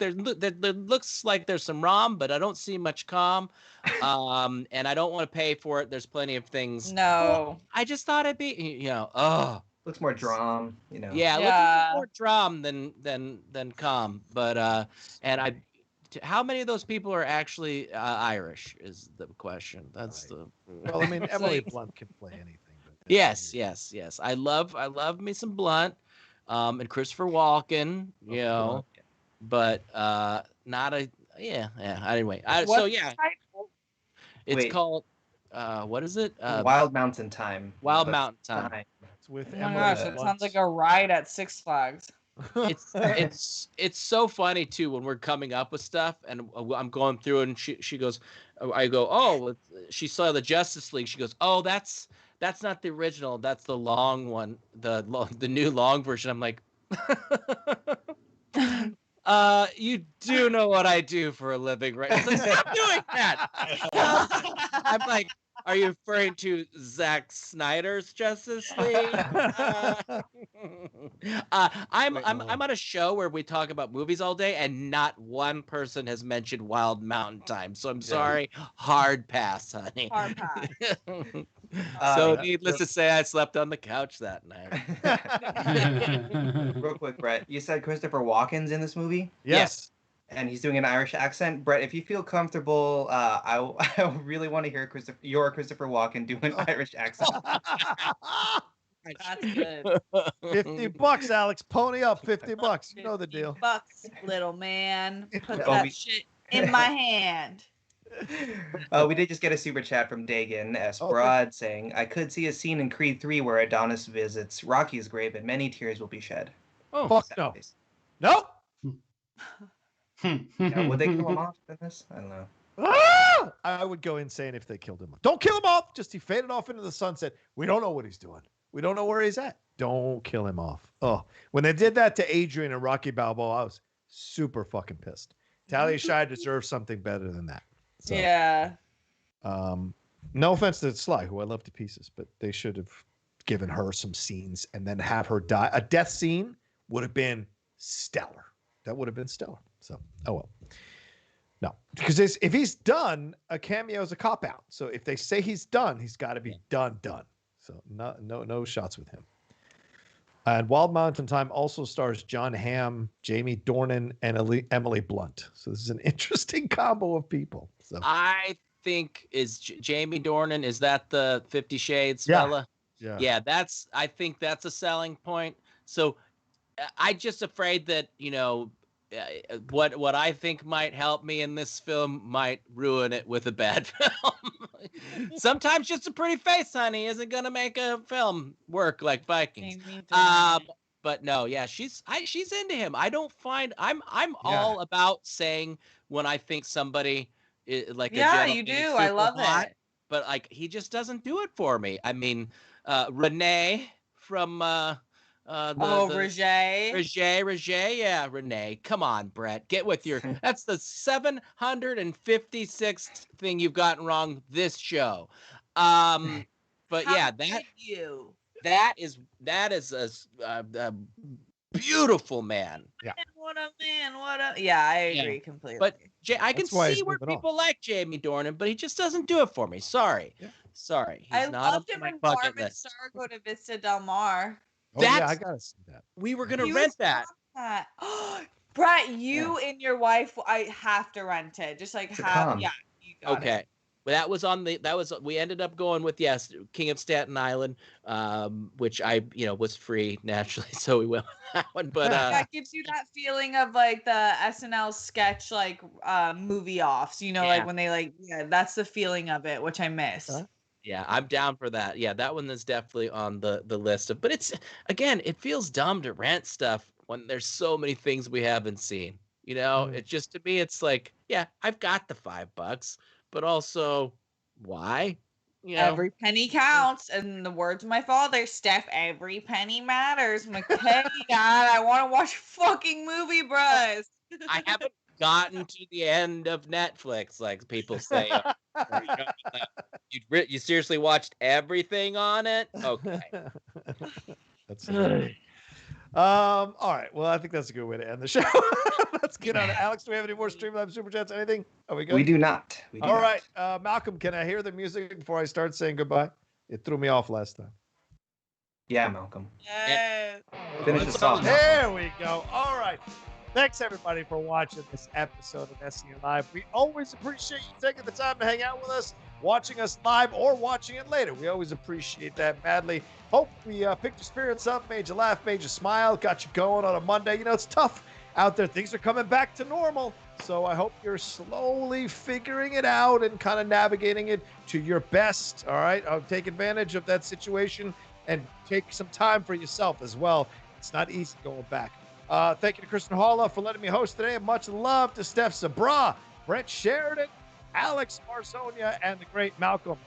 like there's some rom, but I don't see much com. And I don't want to pay for it. There's plenty of things. No. I just thought it'd be, looks more drum, Yeah, looks more drum than com. But how many of those people are actually Irish is the question. That's right. Well, I mean, Emily Blunt can play anything. Yes. I love me some Blunt. And Christopher Walken, but not a Anyway, it's called what is it? Wild Mountain Time. Wild Mountain Time. It's with oh my gosh, it sounds like a ride at Six Flags. It's so funny too when we're coming up with stuff and I'm going through and she goes, I go, oh, she saw the Justice League. She goes, oh, that's not the original. That's the long one, the new long version. I'm like, you do know what I do for a living, right? It's like, stop doing that. I'm like, are you referring to Zack Snyder's Justice League? I'm on a show where we talk about movies all day, and not one person has mentioned Wild Mountain Time. So I'm sorry, hard pass, honey. Hard pass. So needless to say, I slept on the couch that night. Real quick, Brett, you said Christopher Walken's in this movie? Yes. And he's doing an Irish accent. Brett, if you feel comfortable, I really want to hear your Christopher Walken do an Irish accent. That's good. $50, Alex. Pony up, $50. You know the deal. $50, little man. Put that shit in my hand. We did just get a super chat from Dagan S. Broad saying, I could see a scene in Creed 3 where Adonis visits Rocky's grave and many tears will be shed. Oh, fuck no. Nope. Yeah, would they kill him off in this? I don't know. I would go insane if they killed him. Don't kill him off. Just he faded off into the sunset. We don't know what he's doing. We don't know where he's at. Don't kill him off. Oh, when they did that to Adrian and Rocky Balboa, I was super fucking pissed. Talia Shire deserves something better than that. So, yeah. No offense to Sly, who I love to pieces, but they should have given her some scenes and then have her die. A death scene would have been stellar. That would have been stellar. So, oh well. No, because if he's done, a cameo is a cop out. So if they say he's done, he's got to be done. So no shots with him. And Wild Mountain Time also stars John Hamm, Jamie Dornan, and Emily Blunt. So this is an interesting combo of people. So I think Jamie Dornan, is that the 50 Shades fella? Yeah. I think that's a selling point. So I just afraid that, what I think might help me in this film might ruin it with a bad film. Sometimes just a pretty face, honey, isn't gonna make a film work like Vikings. But no, yeah, she's into him. I don't find I'm all about saying when I think somebody is like you do. I love it. But like he just doesn't do it for me. I mean, Renee from Roger, yeah, Renee. Come on, Brett, get with your. That's the 756th thing you've gotten wrong this show. But yeah, that is a beautiful man. Yeah. What a man! Yeah, I agree completely. But I can see where people like Jamie Dornan, but he just doesn't do it for me. Sorry. Sorry. I loved him in Carmen Sargo to Vista Del Mar. Oh, yeah, I gotta see that. We were gonna rent that. Brett, you and your wife, I have to rent it. Just like have, you got it. But that was we ended up going with King of Staten Island, which I was free naturally, so we went with that one. But that gives you that feeling of like the SNL sketch like movie offs, like when they that's the feeling of it, which I miss. Yeah, I'm down for that. Yeah, that one is definitely on the list but it's again, it feels dumb to rent stuff when there's so many things we haven't seen. It just, to me, it's like, yeah, I've got the $5, but also why? Every penny counts. And the words of my father, Steph, every penny matters. McKay, God, I want to watch a fucking movie, bros. I haven't gotten to the end of Netflix, like people say. You seriously watched everything on it? Okay. That's all right. Well, I think that's a good way to end the show. Let's get on it. Alex, do we have any more Streamlabs Super Chats? Anything? Are we good? We do not. All right. Malcolm, can I hear the music before I start saying goodbye? It threw me off last time. Yeah, Malcolm. Yes. Finish us off. There we go. All right. Thanks, everybody, for watching this episode of SEN Live. We always appreciate you taking the time to hang out with us, watching us live or watching it later. We always appreciate that madly. Hope we picked your spirits up, made you laugh, made you smile, got you going on a Monday. It's tough out there. Things are coming back to normal. So I hope you're slowly figuring it out and kind of navigating it to your best. All right. Take advantage of that situation and take some time for yourself as well. It's not easy going back. Thank you to Kristen Halla for letting me host today. And much love to Steph Sabraw, Brett Sheridan, Alex Marzoña, and the great Malcolm.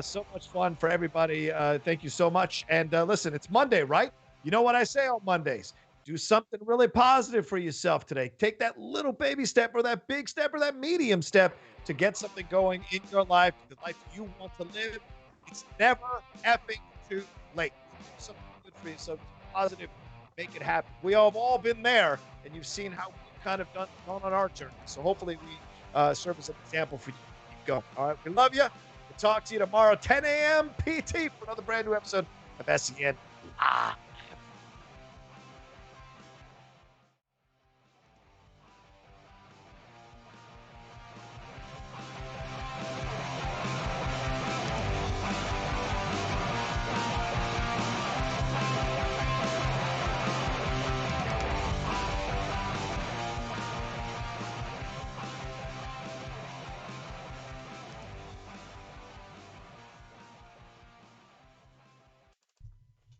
So much fun for everybody. Thank you so much. And listen, it's Monday, right? You know what I say on Mondays? Do something really positive for yourself today. Take that little baby step or that big step or that medium step to get something going in your life, the life you want to live. It's never effing too late. Do something good for yourself, positive. Make it happen. We have all been there, and you've seen how we've kind of gone on our journey. So hopefully we serve as an example for you. Keep going. All right. We love you. We'll talk to you tomorrow, 10 a.m. PT for another brand new episode of SEN.